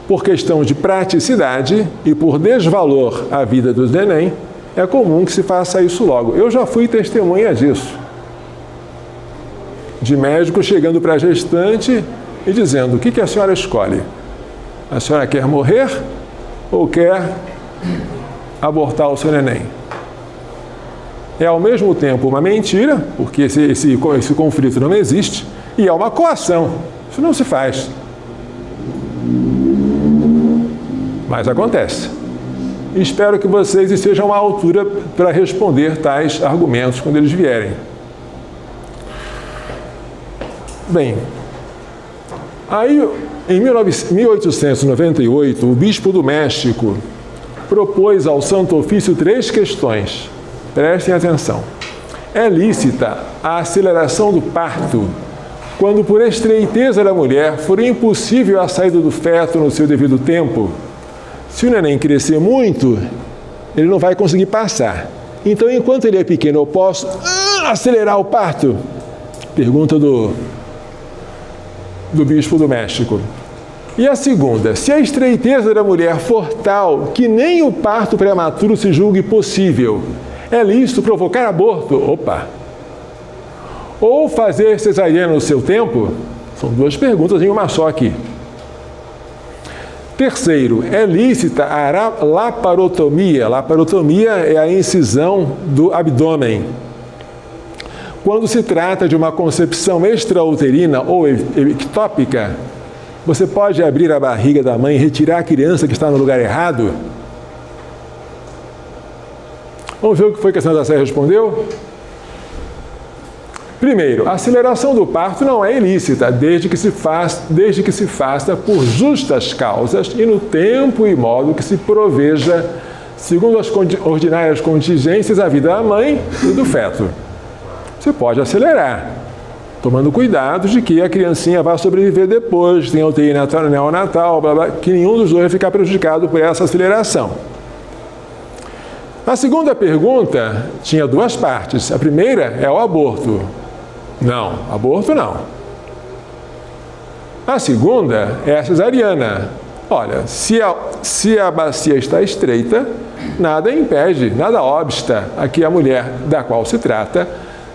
[SPEAKER 1] por questão de praticidade e por desvalor à vida do neném, é comum que se faça isso logo. Eu já fui testemunha disso. De médico chegando para a gestante e dizendo: o que a senhora escolhe? A senhora quer morrer ou quer abortar o seu neném? É ao mesmo tempo uma mentira, porque esse conflito não existe, e é uma coação. Isso não se faz. Mas acontece. Espero que vocês estejam à altura para responder tais argumentos quando eles vierem. Bem, aí em 1898, o bispo do México propôs ao Santo Ofício 3 questões. Prestem atenção. É lícita a aceleração do parto quando, por estreiteza da mulher, for impossível a saída do feto no seu devido tempo? Se o neném crescer muito, ele não vai conseguir passar. Então, enquanto ele é pequeno, eu posso acelerar o parto? Pergunta do bispo do México. E a segunda, se a estreiteza da mulher for tal que nem o parto prematuro se julgue possível, é lícito provocar aborto? Opa! Ou fazer cesariana no seu tempo? São duas perguntas em uma só aqui. Terceiro, é lícita a laparotomia? Laparotomia é a incisão do abdômen. Quando se trata de uma concepção extrauterina ou ectópica, você pode abrir a barriga da mãe e retirar a criança que está no lugar errado? Vamos ver o que foi que a Santa Sé respondeu? Primeiro, a aceleração do parto não é ilícita, desde que se faça por justas causas e no tempo e modo que se proveja, segundo as ordinárias contingências, a vida da mãe e do feto. Você pode acelerar, tomando cuidado de que a criancinha vá sobreviver depois, tem UTI neonatal, blá, blá, que nenhum dos dois vai ficar prejudicado por essa aceleração. A segunda pergunta tinha duas partes. A primeira é o aborto. Não, aborto não. A segunda é a cesariana. Olha, se a bacia está estreita, nada impede, nada obsta a que a mulher da qual se trata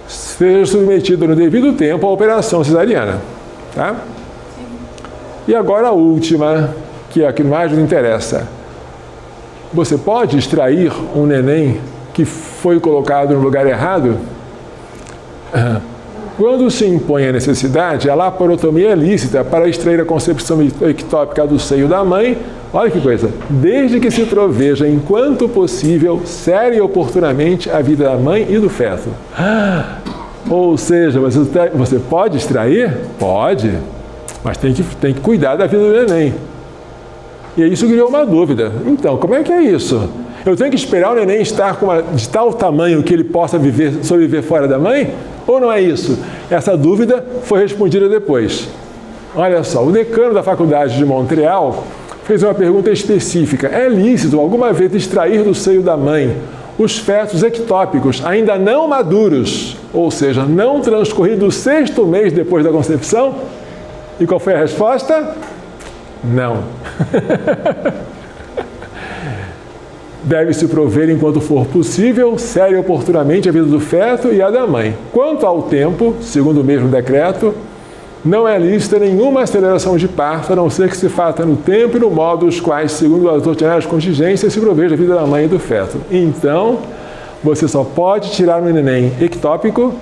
[SPEAKER 1] seja submetida no devido tempo à operação cesariana. Tá? E agora a última, que é a que mais nos interessa. Você pode extrair um neném que foi colocado no lugar errado? Quando se impõe a necessidade, a laparotomia é lícita para extrair a concepção ectópica do seio da mãe, olha que coisa, desde que se proveja, enquanto possível, séria e oportunamente a vida da mãe e do feto. Ou seja, você pode extrair? Pode, mas tem que cuidar da vida do neném. E isso criou uma dúvida. Então, como é que é isso? Eu tenho que esperar o neném estar de tal tamanho que ele possa sobreviver fora da mãe? Ou não é isso? Essa dúvida foi respondida depois. Olha só, o decano da Faculdade de Montreal fez uma pergunta específica. É lícito alguma vez extrair do seio da mãe os fetos ectópicos ainda não maduros, ou seja, não transcorrido o 6º mês depois da concepção? E qual foi a resposta? Não. Deve-se prover, enquanto for possível, séria e oportunamente a vida do feto e a da mãe. Quanto ao tempo, segundo o mesmo decreto, não é lícita nenhuma aceleração de parto, a não ser que se faça no tempo e no modo os quais, segundo as ordinárias contingências, se proveja a vida da mãe e do feto. Então, você só pode tirar um neném ectópico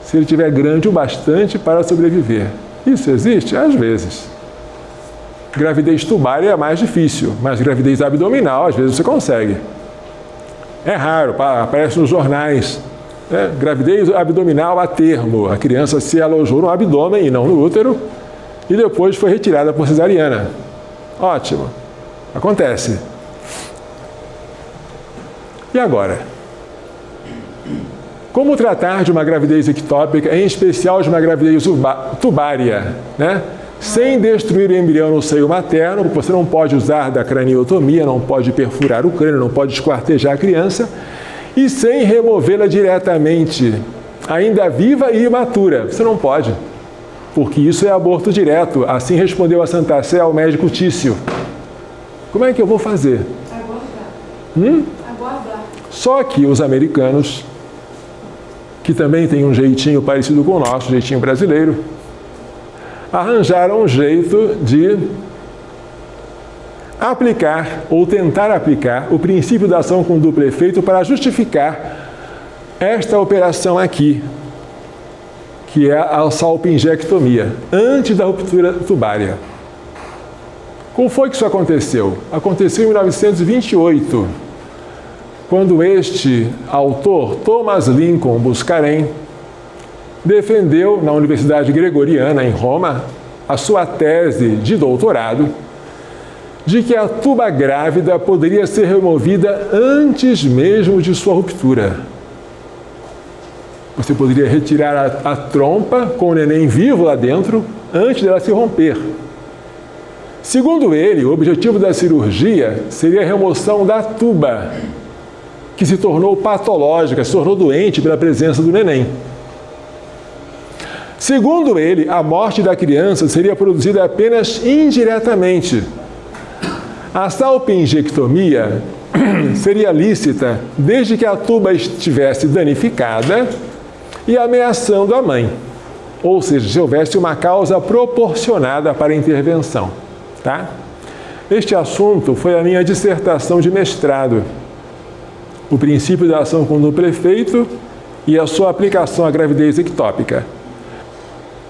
[SPEAKER 1] se ele estiver grande o bastante para sobreviver. Isso existe? Às vezes. Gravidez tubária é mais difícil, mas gravidez abdominal, às vezes você consegue. É raro, aparece nos jornais. Né? Gravidez abdominal a termo. A criança se alojou no abdômen e não no útero e depois foi retirada por cesariana. Ótimo. Acontece. E agora? Como tratar de uma gravidez ectópica, em especial de uma gravidez tubária, né? Sem destruir o embrião no seio materno, porque você não pode usar da craniotomia, não pode perfurar o crânio, não pode esquartejar a criança, e sem removê-la diretamente, ainda viva e imatura. Você não pode, porque isso é aborto direto. Assim respondeu a Santa Sé ao médico Tício. Como é que eu vou fazer? Aguardar. Só que os americanos, que também têm um jeitinho parecido com o nosso, jeitinho brasileiro, arranjaram um jeito de aplicar ou tentar aplicar o princípio da ação com duplo efeito para justificar esta operação aqui, que é a salpingectomia, antes da ruptura tubária. Como foi que isso aconteceu? Aconteceu em 1928, quando este autor, Thomas Lincoln Buscarém, defendeu na Universidade Gregoriana, em Roma, a sua tese de doutorado de que a tuba grávida poderia ser removida antes mesmo de sua ruptura. Você poderia retirar a trompa com o neném vivo lá dentro antes dela se romper. Segundo ele, o objetivo da cirurgia seria a remoção da tuba, que se tornou patológica, se tornou doente pela presença do neném. Segundo ele, a morte da criança seria produzida apenas indiretamente. A salpingectomia seria lícita desde que a tuba estivesse danificada e ameaçando a mãe, ou seja, se houvesse uma causa proporcionada para a intervenção. Tá? Este assunto foi a minha dissertação de mestrado, o princípio da ação com o prefeito e a sua aplicação à gravidez ectópica.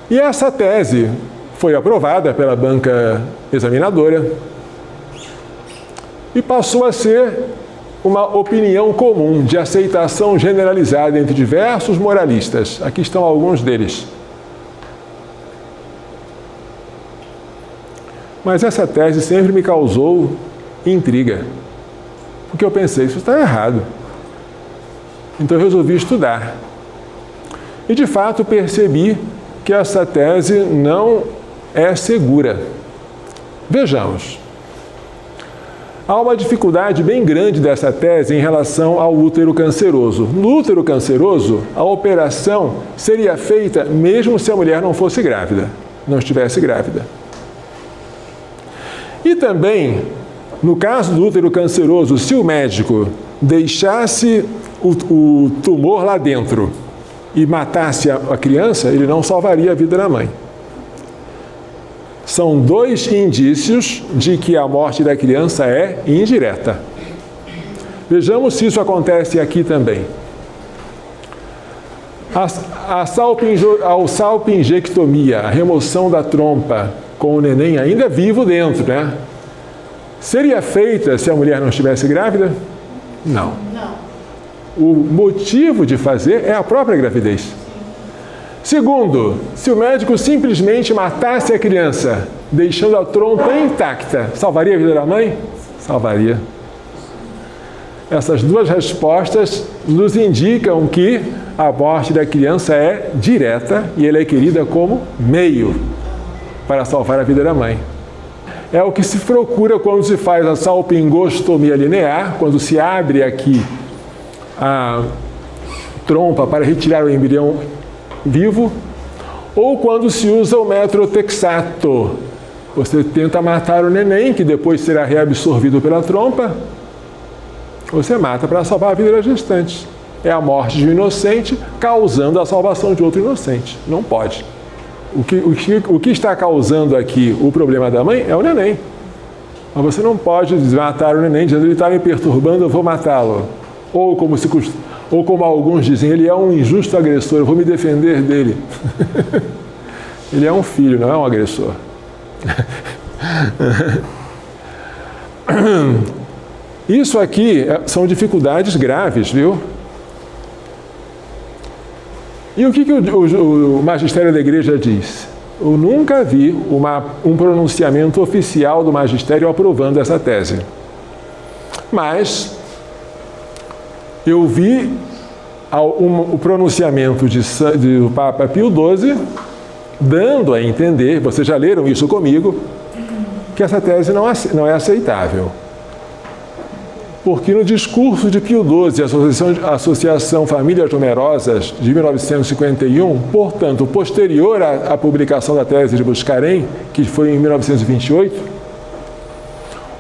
[SPEAKER 1] E essa tese foi aprovada pela banca examinadora e passou a ser uma opinião comum de aceitação generalizada entre diversos moralistas. Aqui estão alguns deles. Mas essa tese sempre me causou intriga, porque eu pensei, isso está errado. Então eu resolvi estudar. E de fato percebi que essa tese não é segura. Vejamos. Há uma dificuldade bem grande dessa tese em relação ao útero canceroso. No útero canceroso, a operação seria feita mesmo se a mulher não fosse grávida, não estivesse grávida. E também, no caso do útero canceroso, se o médico deixasse o tumor lá dentro e matasse a criança, ele não salvaria a vida da mãe. São dois indícios de que a morte da criança é indireta. Vejamos se isso acontece aqui também. A salpingectomia, a remoção da trompa com o neném ainda vivo dentro, né? Seria feita se a mulher não estivesse grávida? Não. O motivo de fazer é a própria gravidez. Segundo, se o médico simplesmente matasse a criança, deixando a trompa intacta, salvaria a vida da mãe? Salvaria. Essas duas respostas nos indicam que a morte da criança é direta e ela é querida como meio para salvar a vida da mãe. É o que se procura quando se faz a salpingostomia linear, quando se abre aqui a trompa para retirar o embrião vivo, ou quando se usa o metrotexato. Você tenta matar o neném, que depois será reabsorvido pela trompa, você mata para salvar a vida da gestante. É a morte de um inocente causando a salvação de outro inocente. Não pode. O que está causando aqui o problema da mãe é o neném. Mas você não pode matar o neném dizendo, ele está me perturbando, eu vou matá-lo. Ou como alguns dizem, ele é um injusto agressor, eu vou me defender dele. Ele é um filho, não é um agressor. Isso aqui são dificuldades graves, viu? E o que o magistério da igreja diz? Eu nunca vi um pronunciamento oficial do magistério aprovando essa tese. Mas eu vi o pronunciamento do Papa Pio XII dando a entender, vocês já leram isso comigo, que essa tese não é aceitável. Porque no discurso de Pio XII, a Associação Famílias Numerosas, de 1951, portanto, posterior à publicação da tese de Buscarém, que foi em 1928,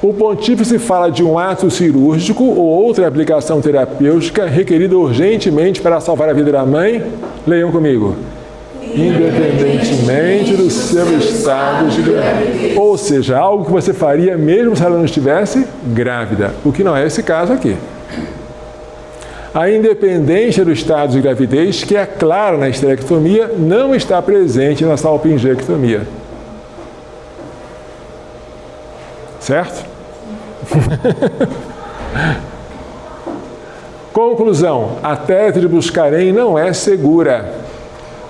[SPEAKER 1] o pontífice fala de um ato cirúrgico ou outra aplicação terapêutica requerida urgentemente para salvar a vida da mãe. Leiam comigo. Independentemente do seu estado de gravidez. Ou seja, algo que você faria mesmo se ela não estivesse grávida, o que não é esse caso aqui. A independência do estado de gravidez, que é clara na esterectomia, não está presente na salpingectomia. Certo? Conclusão: a tese de Buscarém não é segura.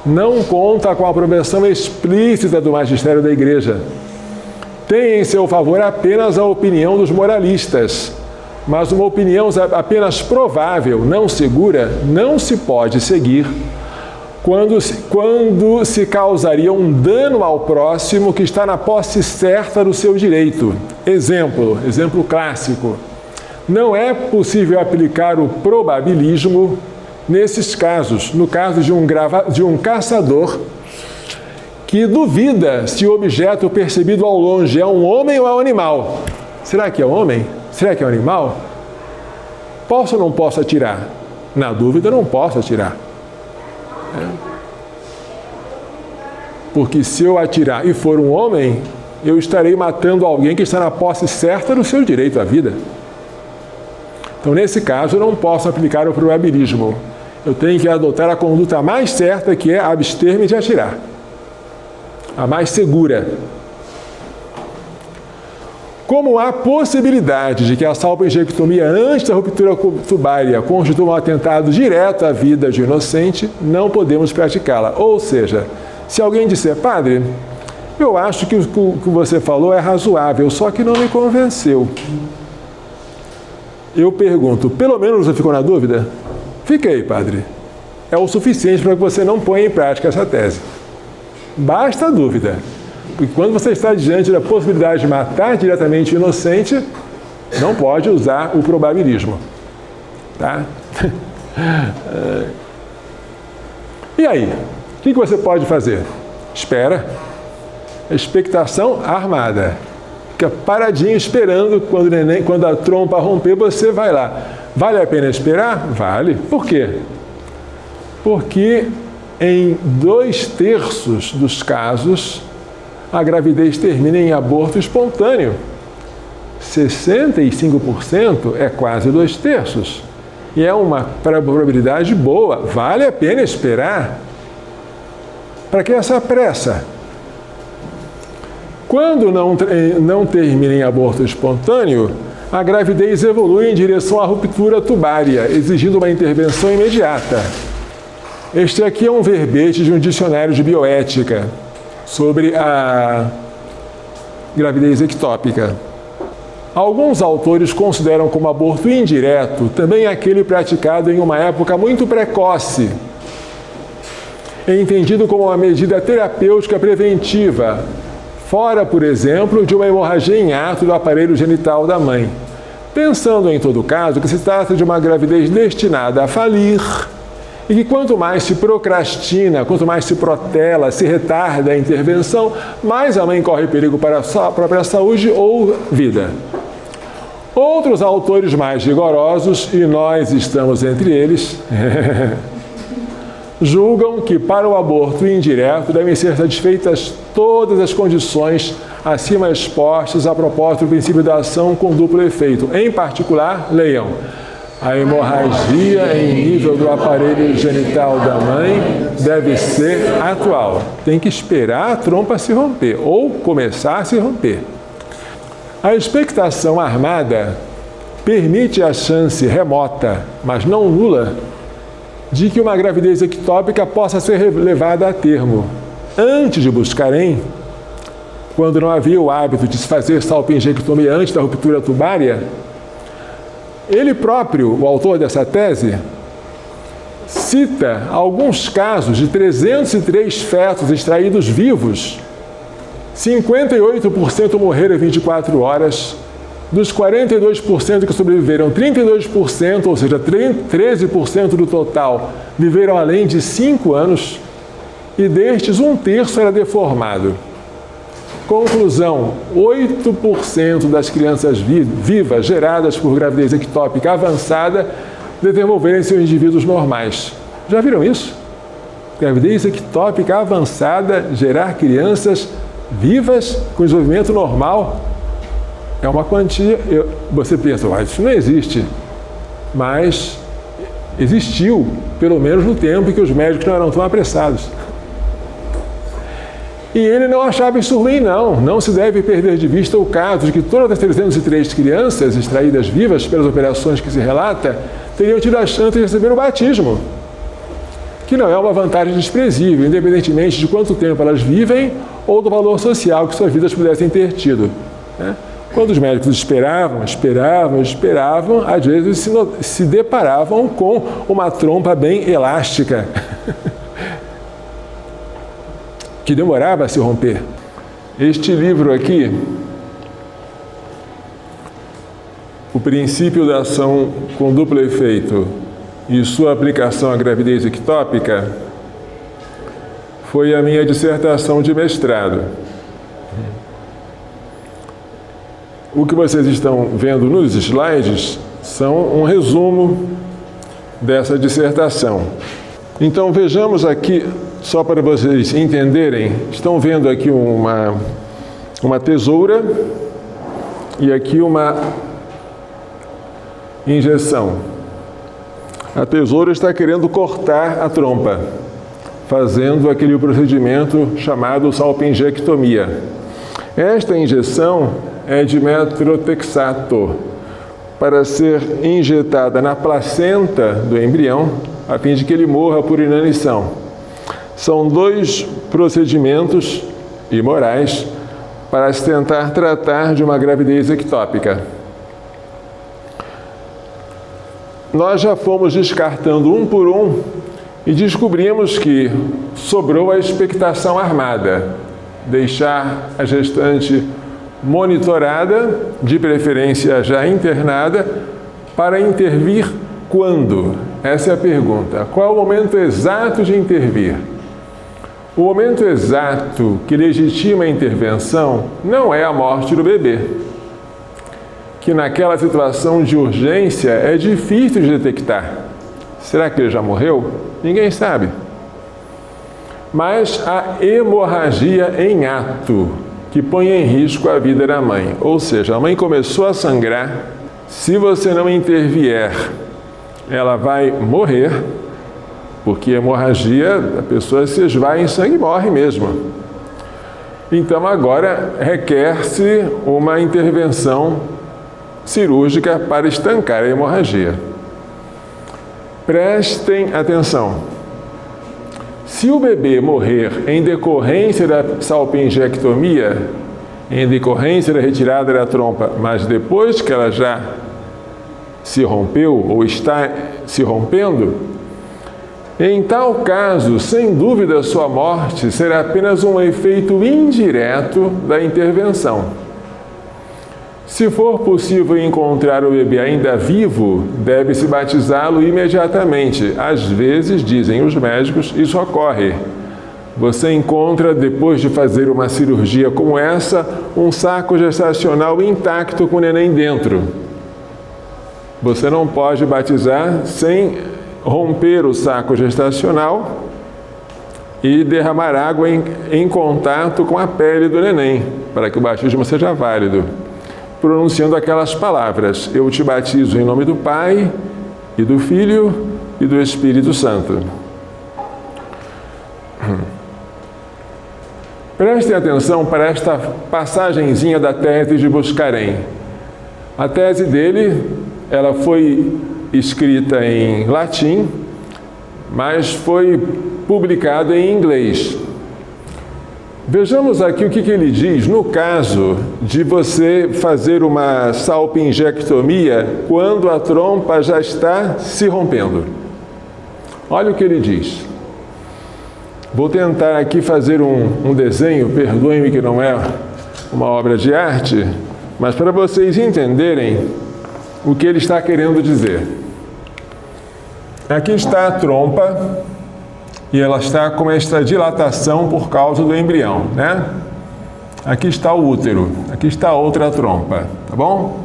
[SPEAKER 1] Não conta com a aprovação explícita do magistério da Igreja. Tem em seu favor apenas a opinião dos moralistas, mas uma opinião apenas provável, não segura, não se pode seguir quando se causaria um dano ao próximo que está na posse certa do seu direito. Exemplo clássico. Não é possível aplicar o probabilismo nesses casos. No caso de um caçador que duvida se o objeto percebido ao longe é um homem ou é um animal. Será que é um homem? Será que é um animal? Posso ou não posso atirar? Na dúvida, não posso atirar. Porque se eu atirar e for um homem, eu estarei matando alguém que está na posse certa do seu direito à vida. Então, nesse caso, eu não posso aplicar o probabilismo. Eu tenho que adotar a conduta mais certa, que é abster-me de atirar. A mais segura. Como há possibilidade de que a salpingectomia antes da ruptura tubária constitua um atentado direto à vida de um inocente, não podemos praticá-la. Ou seja, se alguém disser, padre, eu acho que o que você falou é razoável, só que não me convenceu. Eu pergunto, pelo menos você ficou na dúvida? Fiquei, padre. É o suficiente para que você não ponha em prática essa tese. Basta a dúvida. Porque quando você está diante da possibilidade de matar diretamente o inocente, não pode usar o probabilismo. Tá? E aí? O que você pode fazer? Espera. Expectação armada. Fica paradinho esperando quando a trompa romper, você vai lá. Vale a pena esperar? Vale. Por quê? Porque em 2/3 dos casos, a gravidez termina em aborto espontâneo. 65% é quase 2/3. E é uma probabilidade boa. Vale a pena esperar. Para que essa pressa? Quando não termina em aborto espontâneo, a gravidez evolui em direção à ruptura tubária, exigindo uma intervenção imediata. Este aqui é um verbete de um dicionário de bioética sobre a gravidez ectópica. Alguns autores consideram como aborto indireto também aquele praticado em uma época muito precoce, entendido como uma medida terapêutica preventiva, fora, por exemplo, de uma hemorragia em ato do aparelho genital da mãe. Pensando, em todo caso, que se trata de uma gravidez destinada a falir e que quanto mais se procrastina, quanto mais se protela, se retarda a intervenção, mais a mãe corre perigo para a sua própria saúde ou vida. Outros autores mais rigorosos, e nós estamos entre eles, julgam que para o aborto indireto devem ser satisfeitas todas as condições acima expostas a propósito do princípio da ação com duplo efeito. Em particular, leiam, a hemorragia em nível do aparelho genital da mãe deve ser atual. Tem que esperar a trompa se romper ou começar a se romper. A expectação armada permite a chance remota, mas não nula, de que uma gravidez ectópica possa ser levada a termo. Antes de Buscarin, quando não havia o hábito de se fazer salpingectomia antes da ruptura tubária, ele próprio, o autor dessa tese, cita alguns casos de 303 fetos extraídos vivos. 58% morreram em 24 horas. Dos 42% que sobreviveram, 32%, ou seja, 13% do total, viveram além de 5 anos, e destes, 1/3 era deformado. Conclusão, 8% das crianças vivas geradas por gravidez ectópica avançada desenvolverem-se em indivíduos normais. Já viram isso? Gravidez ectópica avançada, gerar crianças vivas com desenvolvimento normal. É uma quantia, você pensa, isso não existe, mas existiu, pelo menos no tempo em que os médicos não eram tão apressados. E ele não achava isso ruim, não. Não se deve perder de vista o caso de que todas as 303 crianças extraídas vivas pelas operações que se relata teriam tido a chance de receber o batismo, que não é uma vantagem desprezível, independentemente de quanto tempo elas vivem ou do valor social que suas vidas pudessem ter tido, né? Quando os médicos esperavam, às vezes se deparavam com uma trompa bem elástica, que demorava a se romper. Este livro aqui o princípio da ação com duplo efeito e sua aplicação à gravidez ectópica foi a minha dissertação de mestrado. O que vocês estão vendo nos slides são um resumo dessa dissertação. Então vejamos aqui, só para vocês entenderem, estão vendo aqui uma tesoura e aqui uma injeção. A tesoura está querendo cortar a trompa, fazendo aquele procedimento chamado salpingectomia. Esta injeção é de metrotexato, para ser injetada na placenta do embrião, a fim de que ele morra por inanição. São 2 procedimentos imorais para se tentar tratar de uma gravidez ectópica. Nós já fomos descartando um por um e descobrimos que sobrou a expectação armada, deixar a gestante monitorada, de preferência já internada, para intervir quando? Essa é a pergunta. Qual é o momento exato de intervir? O momento exato que legitima a intervenção não é a morte do bebê, que naquela situação de urgência é difícil de detectar. Será que ele já morreu? Ninguém sabe. Mas a hemorragia em ato, que põe em risco a vida da mãe. Ou seja, a mãe começou a sangrar, se você não intervier, ela vai morrer, porque a hemorragia, a pessoa se esvai em sangue e morre mesmo. Então agora requer-se uma intervenção cirúrgica para estancar a hemorragia. Prestem atenção. Se o bebê morrer em decorrência da salpingectomia, em decorrência da retirada da trompa, mas depois que ela já se rompeu ou está se rompendo, em tal caso, sem dúvida, sua morte será apenas um efeito indireto da intervenção. Se for possível encontrar o bebê ainda vivo, deve-se batizá-lo imediatamente. Às vezes, dizem os médicos, isso ocorre. Você encontra, depois de fazer uma cirurgia como essa, um saco gestacional intacto com o neném dentro. Você não pode batizar sem romper o saco gestacional e derramar água em contato com a pele do neném, para que o batismo seja válido, pronunciando aquelas palavras: eu te batizo em nome do Pai, e do Filho, e do Espírito Santo. Prestem atenção para esta passagenzinha da tese de Buscarém. A tese dele, ela foi escrita em latim, mas foi publicada em inglês. Vejamos aqui o que ele diz no caso de você fazer uma salpingectomia quando a trompa já está se rompendo. Olha o que ele diz. Vou tentar aqui fazer um desenho, perdoem-me que não é uma obra de arte, mas para vocês entenderem o que ele está querendo dizer. Aqui está a trompa e ela está com esta dilatação por causa do embrião, né? Aqui está o útero, aqui está outra trompa, tá bom?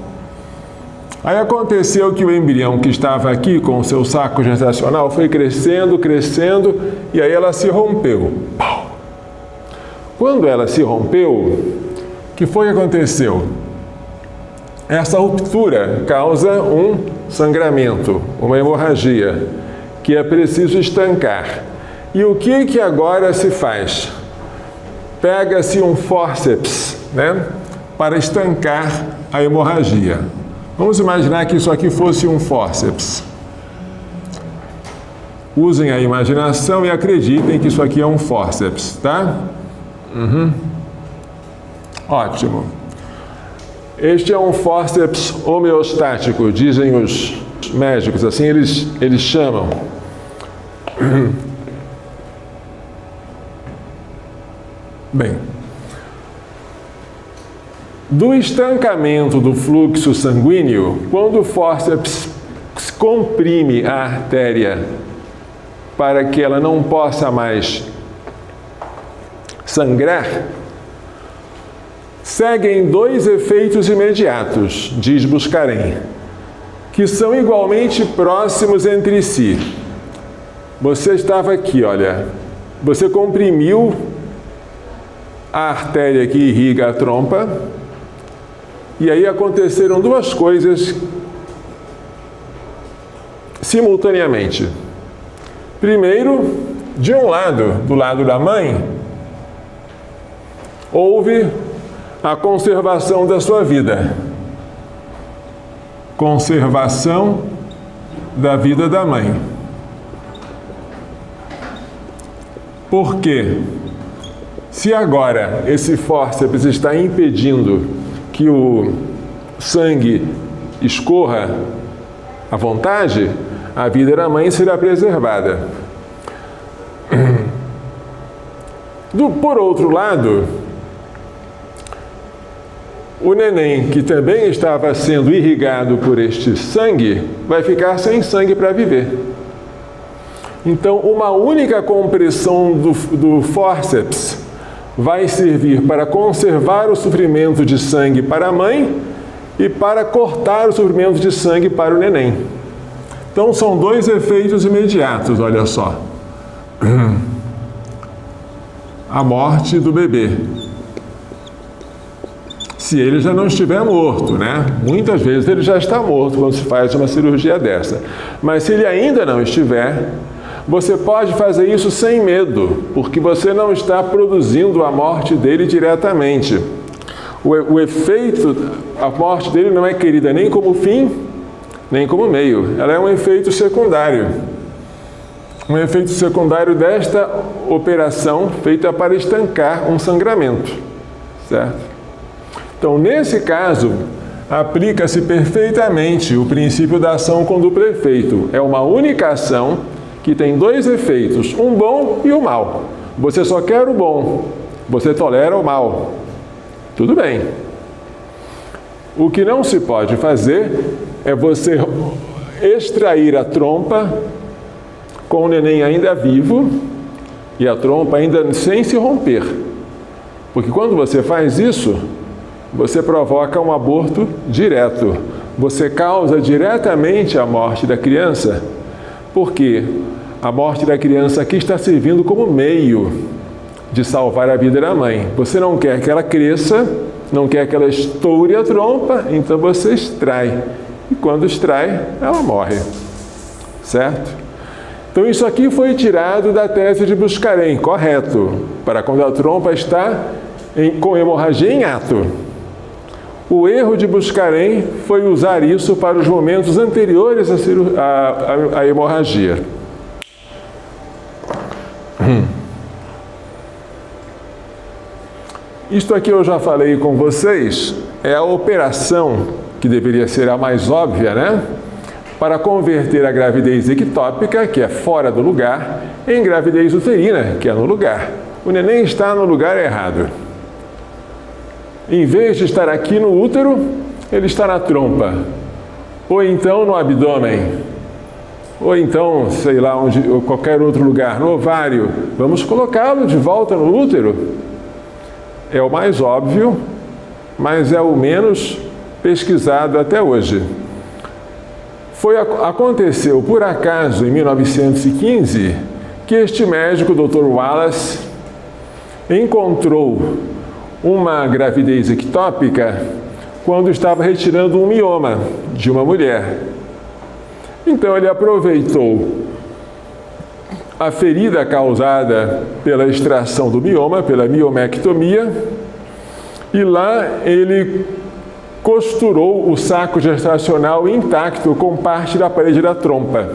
[SPEAKER 1] Aí aconteceu que o embrião que estava aqui com o seu saco gestacional foi crescendo, crescendo, e aí ela se rompeu. Quando ela se rompeu, o que foi que aconteceu? Essa ruptura causa um sangramento, uma hemorragia, que é preciso estancar. E o que agora se faz? Pega-se um fórceps, né, para estancar a hemorragia. Vamos imaginar que isso aqui fosse um fórceps. Usem a imaginação e acreditem que isso aqui é um fórceps, tá? Ótimo. Este é um fórceps homeostático, dizem os médicos, assim eles chamam. Bem, do estancamento do fluxo sanguíneo, quando o fórceps comprime a artéria para que ela não possa mais sangrar, seguem dois efeitos imediatos, diz Buscarin, que são igualmente próximos entre si. Você estava aqui, olha, você comprimiu a artéria que irriga a trompa, e aí aconteceram duas coisas simultaneamente. Primeiro, de um lado, do lado da mãe, houve a conservação da sua vida. Conservação da vida da mãe. Por quê? Se agora esse fórceps está impedindo que o sangue escorra à vontade, a vida da mãe será preservada. Por outro lado, o neném, que também estava sendo irrigado por este sangue, vai ficar sem sangue para viver. Então, uma única compressão do fórceps vai servir para conservar o suprimento de sangue para a mãe e para cortar o suprimento de sangue para o neném. Então, são dois efeitos imediatos, olha só. A morte do bebê. Se ele já não estiver morto, né? Muitas vezes ele já está morto quando se faz uma cirurgia dessa. Mas se ele ainda não estiver, você pode fazer isso sem medo, porque você não está produzindo a morte dele diretamente. O efeito, a morte dele não é querida nem como fim, nem como meio. Ela é um efeito secundário. Um efeito secundário desta operação feita para estancar um sangramento, certo? Então, nesse caso, aplica-se perfeitamente o princípio da ação com duplo efeito. É uma única ação que tem dois efeitos, um bom e um mal. Você só quer o bom, você tolera o mal. Tudo bem. O que não se pode fazer é você extrair a trompa com o neném ainda vivo e a trompa ainda sem se romper. Porque quando você faz isso, você provoca um aborto direto. Você causa diretamente a morte da criança, porque a morte da criança aqui está servindo como meio de salvar a vida da mãe. Você não quer que ela cresça, não quer que ela estoure a trompa, então você extrai. E quando extrai, ela morre. Certo? Então isso aqui foi tirado da tese de Buscarin, correto, para quando a trompa está com hemorragia em ato. O erro de Buscarin foi usar isso para os momentos anteriores à hemorragia. Isto aqui eu já falei com vocês, é a operação, que deveria ser a mais óbvia, né? Para converter a gravidez ectópica, que é fora do lugar, em gravidez uterina, que é no lugar. O neném está no lugar errado. Em vez de estar aqui no útero, ele está na trompa, ou então no abdômen, ou então, sei lá, ou qualquer outro lugar, no ovário. Vamos colocá-lo de volta no útero. É o mais óbvio, mas é o menos pesquisado até hoje. Aconteceu, por acaso, em 1915, que este médico, Dr. Wallace, encontrou uma gravidez ectópica quando estava retirando um mioma de uma mulher. Então ele aproveitou a ferida causada pela extração do mioma, pela miomectomia, e lá ele costurou o saco gestacional intacto com parte da parede da trompa.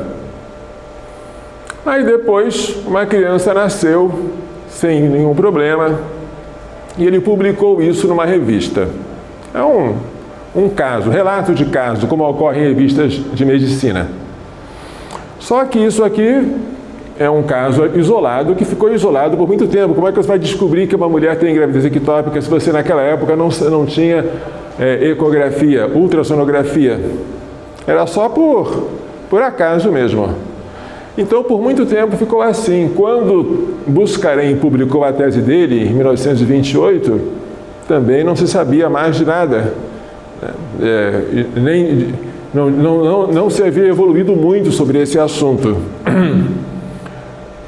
[SPEAKER 1] Aí depois uma criança nasceu sem nenhum problema e ele publicou isso numa revista. É um caso, relato de caso, como ocorre em revistas de medicina. Só que isso aqui é um caso isolado, que ficou isolado por muito tempo. Como é que você vai descobrir que uma mulher tem gravidez ectópica se você naquela época não tinha ecografia, ultrassonografia? Era só por acaso mesmo. Então, por muito tempo ficou assim. Quando Buscarin publicou a tese dele, em 1928, também não se sabia mais de nada. Não se havia evoluído muito sobre esse assunto.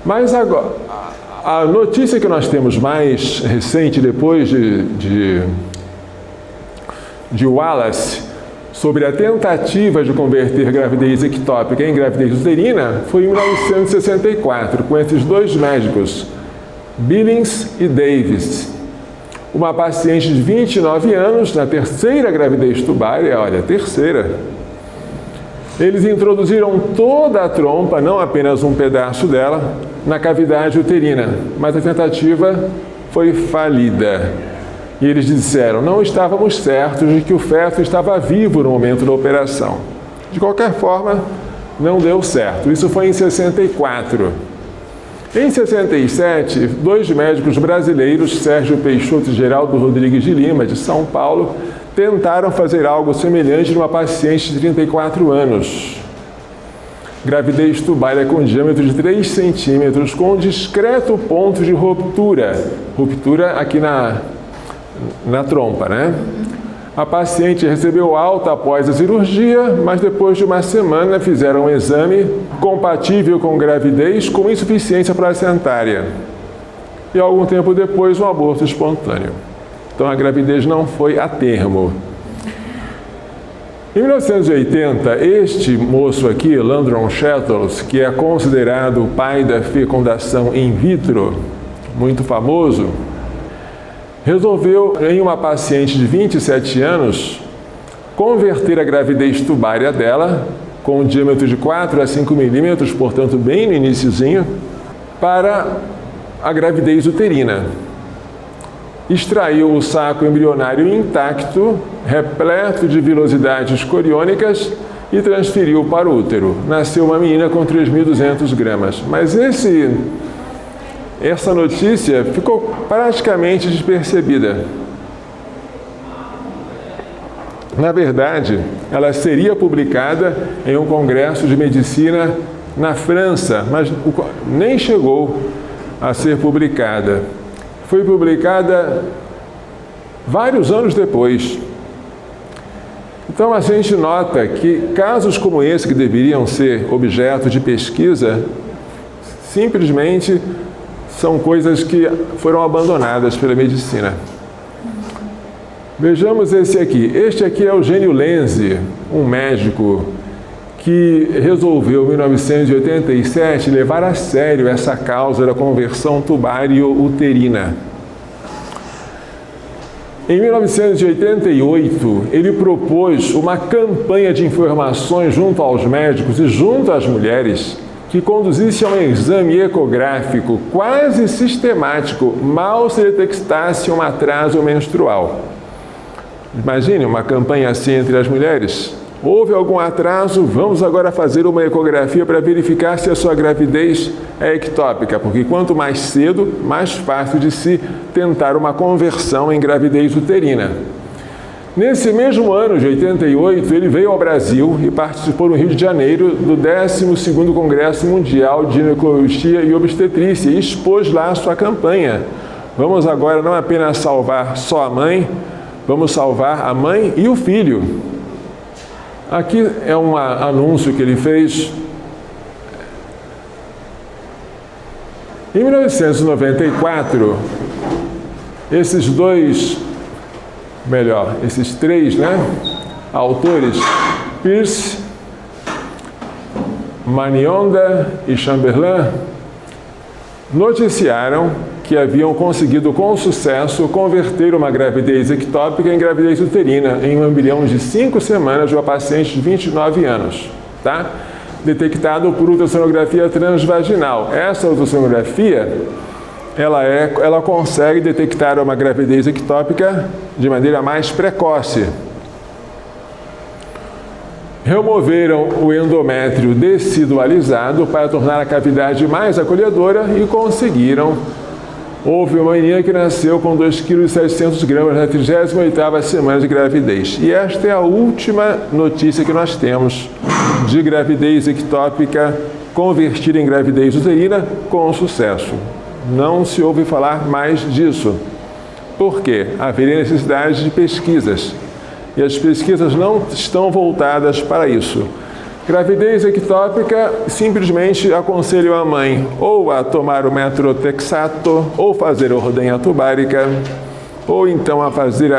[SPEAKER 1] Mas agora, a notícia que nós temos mais recente, depois de Wallace, sobre a tentativa de converter gravidez ectópica em gravidez uterina, foi em 1964, com esses dois médicos, Billings e Davis. Uma paciente de 29 anos, na terceira gravidez tubária, olha, terceira. Eles introduziram toda a trompa, não apenas um pedaço dela, na cavidade uterina, mas a tentativa foi falida. E eles disseram, não estávamos certos de que o feto estava vivo no momento da operação. De qualquer forma, não deu certo. Isso foi em 64. Em 67, dois médicos brasileiros, Sérgio Peixoto e Geraldo Rodrigues de Lima, de São Paulo, tentaram fazer algo semelhante numa paciente de 34 anos. Gravidez tubária com diâmetro de 3 centímetros, com um discreto ponto de ruptura. Ruptura aqui na trompa, né? A paciente recebeu alta após a cirurgia, mas depois de uma semana fizeram um exame compatível com gravidez com insuficiência placentária. E algum tempo depois, um aborto espontâneo. Então a gravidez não foi a termo. Em 1980, este moço aqui, Landron Shettles, que é considerado o pai da fecundação in vitro, muito famoso, resolveu, em uma paciente de 27 anos, converter a gravidez tubária dela, com um diâmetro de 4 a 5 milímetros, portanto bem no iniciozinho, para a gravidez uterina. Extraiu o saco embrionário intacto, repleto de vilosidades coriônicas, e transferiu para o útero. Nasceu uma menina com 3.200 gramas. Mas essa notícia ficou praticamente despercebida. Na verdade, ela seria publicada em um congresso de medicina na França, mas nem chegou a ser publicada. Foi publicada vários anos depois. Então a gente nota que casos como esse, que deveriam ser objeto de pesquisa, simplesmente são coisas que foram abandonadas pela medicina. Vejamos esse aqui. Este aqui é Eugênio Lenzi, um médico que resolveu, em 1987, levar a sério essa causa da conversão tubário-uterina. Em 1988, ele propôs uma campanha de informações junto aos médicos e junto às mulheres que conduzisse a um exame ecográfico quase sistemático, mal se detectasse um atraso menstrual. Imagine uma campanha assim entre as mulheres. Houve algum atraso? Vamos agora fazer uma ecografia para verificar se a sua gravidez é ectópica, porque quanto mais cedo, mais fácil de se tentar uma conversão em gravidez uterina. Nesse mesmo ano de 88, ele veio ao Brasil e participou no Rio de Janeiro do 12º Congresso Mundial de Ginecologia e Obstetrícia e expôs lá a sua campanha. Vamos agora não apenas salvar só a mãe, vamos salvar a mãe e o filho. Aqui é um anúncio que ele fez. Em 1994, esses três, autores, Peirce, Manionda e Chamberlain, noticiaram que haviam conseguido com sucesso converter uma gravidez ectópica em gravidez uterina em um embrião de 5 semanas de uma paciente de 29 anos, tá? Detectado por ultrassonografia transvaginal. Essa ultrassonografia, ela consegue detectar uma gravidez ectópica de maneira mais precoce. Removeram o endométrio decidualizado para tornar a cavidade mais acolhedora e conseguiram. Houve uma menina que nasceu com 2,7 kg na 38ª semana de gravidez. E esta é a última notícia que nós temos de gravidez ectópica convertida em gravidez uterina com sucesso. Não se ouve falar mais disso. Por quê? Haveria necessidade de pesquisas. E as pesquisas não estão voltadas para isso. Gravidez ectópica, simplesmente aconselho a mãe ou a tomar o metrotexato, ou fazer ordenha tubárica, ou então a fazer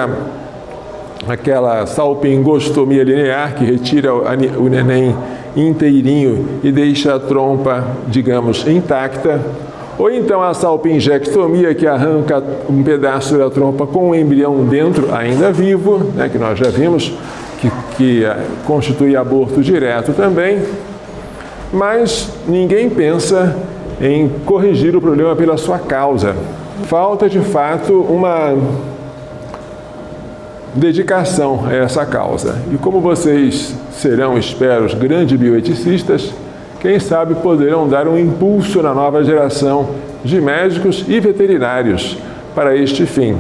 [SPEAKER 1] aquela salpingostomia linear, que retira o neném inteirinho e deixa a trompa, digamos, intacta, ou então a salpingectomia, que arranca um pedaço da trompa com o embrião dentro, ainda vivo, né, que nós já vimos, que constitui aborto direto também, mas ninguém pensa em corrigir o problema pela sua causa. Falta, de fato, uma dedicação a essa causa. E como vocês serão, espero, os grandes bioeticistas, quem sabe poderão dar um impulso na nova geração de médicos e veterinários para este fim.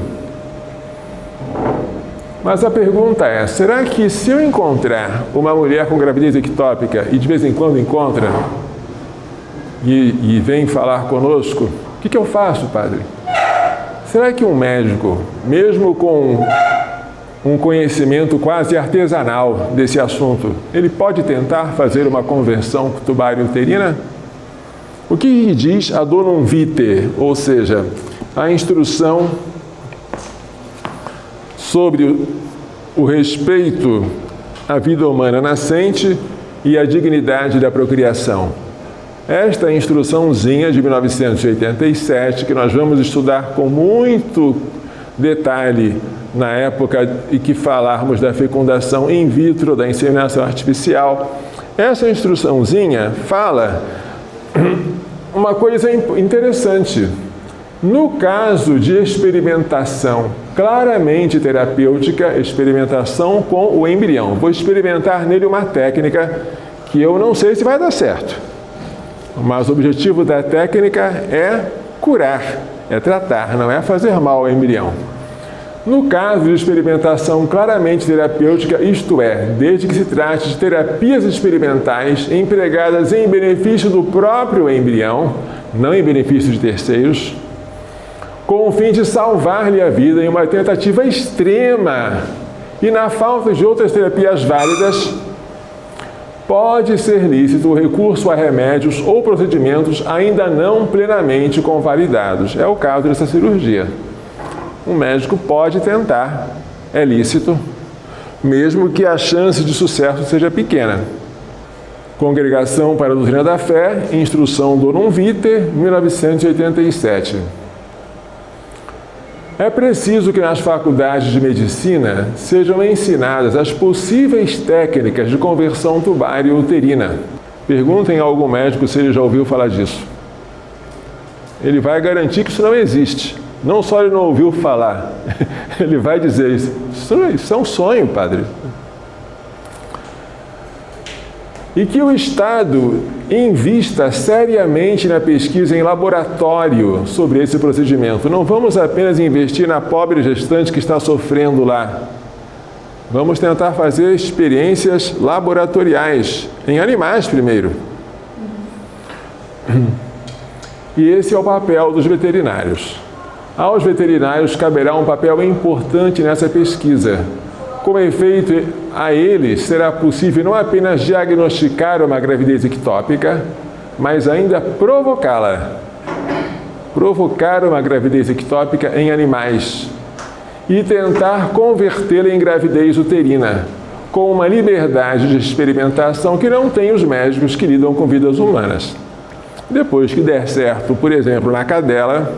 [SPEAKER 1] Mas a pergunta é, será que se eu encontrar uma mulher com gravidez ectópica e de vez em quando encontra e vem falar conosco, o que eu faço, padre? Será que um médico, mesmo com um conhecimento quase artesanal desse assunto, ele pode tentar fazer uma conversão tubario-uterina? O que diz a Donum Vitae, ou seja, a instrução sobre o respeito à vida humana nascente e à dignidade da procriação? Esta instruçãozinha de 1987, que nós vamos estudar com muito detalhe na época em que falarmos da fecundação in vitro, da inseminação artificial, essa instruçãozinha fala uma coisa interessante. No caso de experimentação claramente terapêutica, experimentação com o embrião, vou experimentar nele uma técnica que eu não sei se vai dar certo, mas o objetivo da técnica é curar, é tratar, não é fazer mal ao embrião. No caso de experimentação claramente terapêutica, isto é, desde que se trate de terapias experimentais empregadas em benefício do próprio embrião, não em benefício de terceiros, com o fim de salvar-lhe a vida em uma tentativa extrema e na falta de outras terapias válidas, pode ser lícito o recurso a remédios ou procedimentos ainda não plenamente convalidados. É o caso dessa cirurgia. Um médico pode tentar, é lícito, mesmo que a chance de sucesso seja pequena. Congregação para a Doutrina da Fé, Instrução Donum Vitae, 1987. É preciso que nas faculdades de medicina sejam ensinadas as possíveis técnicas de conversão tubário-uterina. Perguntem a algum médico se ele já ouviu falar disso. Ele vai garantir que isso não existe. Não só ele não ouviu falar, ele vai dizer isso. Isso é um sonho, padre. E que o Estado invista seriamente na pesquisa em laboratório sobre esse procedimento. Não vamos apenas investir na pobre gestante que está sofrendo lá. Vamos tentar fazer experiências laboratoriais, em animais primeiro. E esse é o papel dos veterinários. Aos veterinários caberá um papel importante nessa pesquisa. Com efeito, a eles será possível não apenas diagnosticar uma gravidez ectópica, mas ainda provocá-la. Provocar uma gravidez ectópica em animais e tentar convertê-la em gravidez uterina, com uma liberdade de experimentação que não tem os médicos que lidam com vidas humanas. Depois que der certo, por exemplo, na cadela,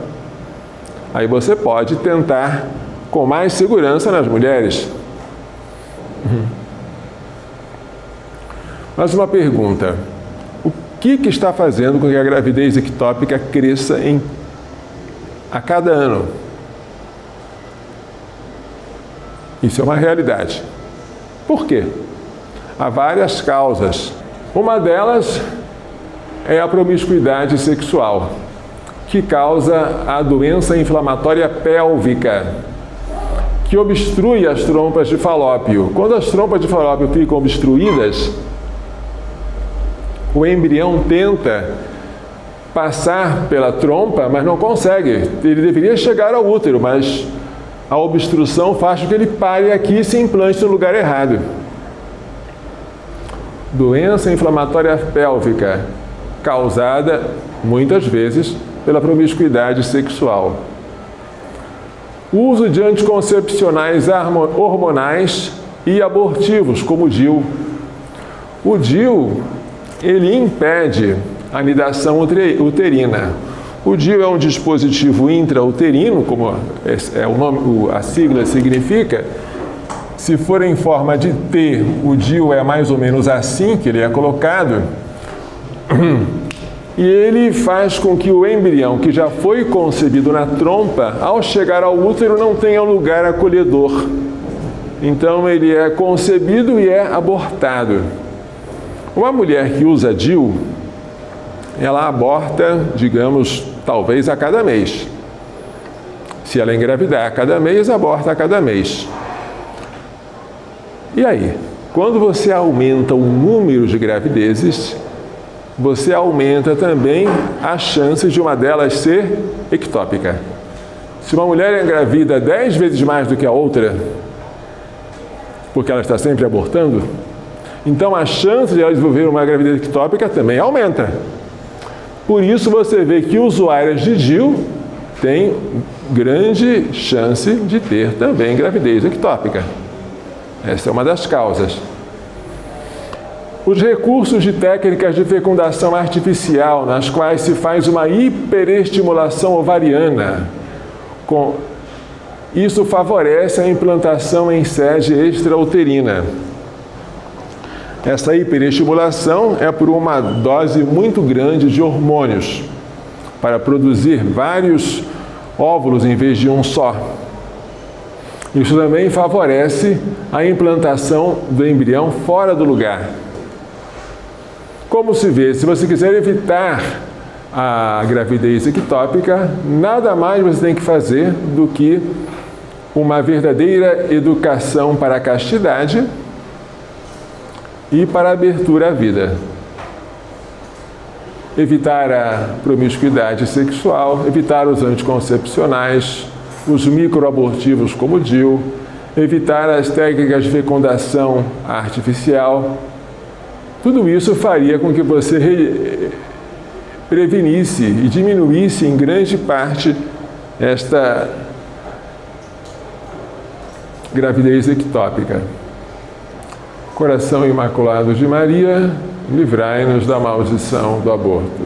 [SPEAKER 1] aí você pode tentar com mais segurança nas mulheres. Mas uma pergunta: o que está fazendo com que a gravidez ectópica cresça a cada ano? Isso é uma realidade. Por quê? há várias causas. Uma delas é a promiscuidade sexual, que causa a doença inflamatória pélvica, que obstrui as trompas de Falópio. Quando as trompas de Falópio ficam obstruídas, o embrião tenta passar pela trompa, mas não consegue. Ele deveria chegar ao útero, mas a obstrução faz com que ele pare aqui e se implante no lugar errado. Doença inflamatória pélvica, causada, muitas vezes, pela promiscuidade sexual. O uso de anticoncepcionais hormonais e abortivos, como o DIU. O DIU, ele impede a anidação uterina. O DIU é um dispositivo intrauterino, como o nome, a sigla significa. Se for em forma de T, o DIU é mais ou menos assim que ele é colocado. E ele faz com que o embrião, que já foi concebido na trompa, ao chegar ao útero não tenha um lugar acolhedor. Então ele é concebido e é abortado. Uma mulher que usa DIU, ela aborta, digamos, talvez a cada mês. Se ela engravidar a cada mês, aborta a cada mês. E aí, quando você aumenta o número de gravidezes, você aumenta também a chance de uma delas ser ectópica. Se uma mulher engravida 10 vezes mais do que a outra, porque ela está sempre abortando, então a chance de ela desenvolver uma gravidez ectópica também aumenta. Por isso você vê que usuárias de DIU têm grande chance de ter também gravidez ectópica. Essa é uma das causas. Os recursos de técnicas de fecundação artificial, nas quais se faz uma hiperestimulação ovariana, isso favorece a implantação em sede extrauterina. Essa hiperestimulação é por uma dose muito grande de hormônios, para produzir vários óvulos em vez de um só. Isso também favorece a implantação do embrião fora do lugar. Como se vê, se você quiser evitar a gravidez ectópica, nada mais você tem que fazer do que uma verdadeira educação para a castidade e para a abertura à vida. Evitar a promiscuidade sexual, evitar os anticoncepcionais, os microabortivos como o DIU, evitar as técnicas de fecundação artificial. Tudo isso faria com que você prevenisse e diminuísse em grande parte esta gravidez ectópica. Coração Imaculado de Maria, livrai-nos da maldição do aborto.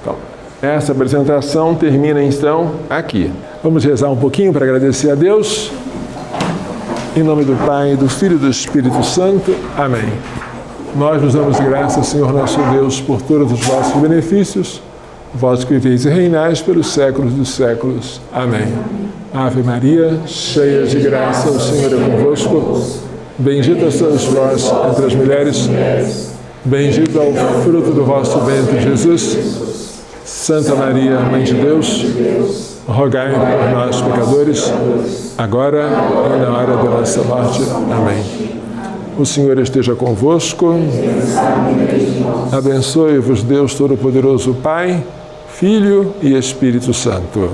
[SPEAKER 1] Então, essa apresentação termina então aqui. Vamos rezar um pouquinho para agradecer a Deus. Em nome do Pai, do Filho e do Espírito Santo. Amém. Nós nos damos graças, Senhor nosso Deus, por todos os vossos benefícios, vós que viveis e reinais pelos séculos dos séculos. Amém. Ave Maria, cheia de graça, o Senhor é convosco. Bendita sois vós entre as mulheres, bendito é o fruto do vosso ventre, Jesus. Santa Maria, Mãe de Deus, rogai por nós, pecadores, agora e na hora da nossa morte. Amém. O Senhor esteja convosco. Abençoe-vos Deus Todo-Poderoso, Pai, Filho e Espírito Santo.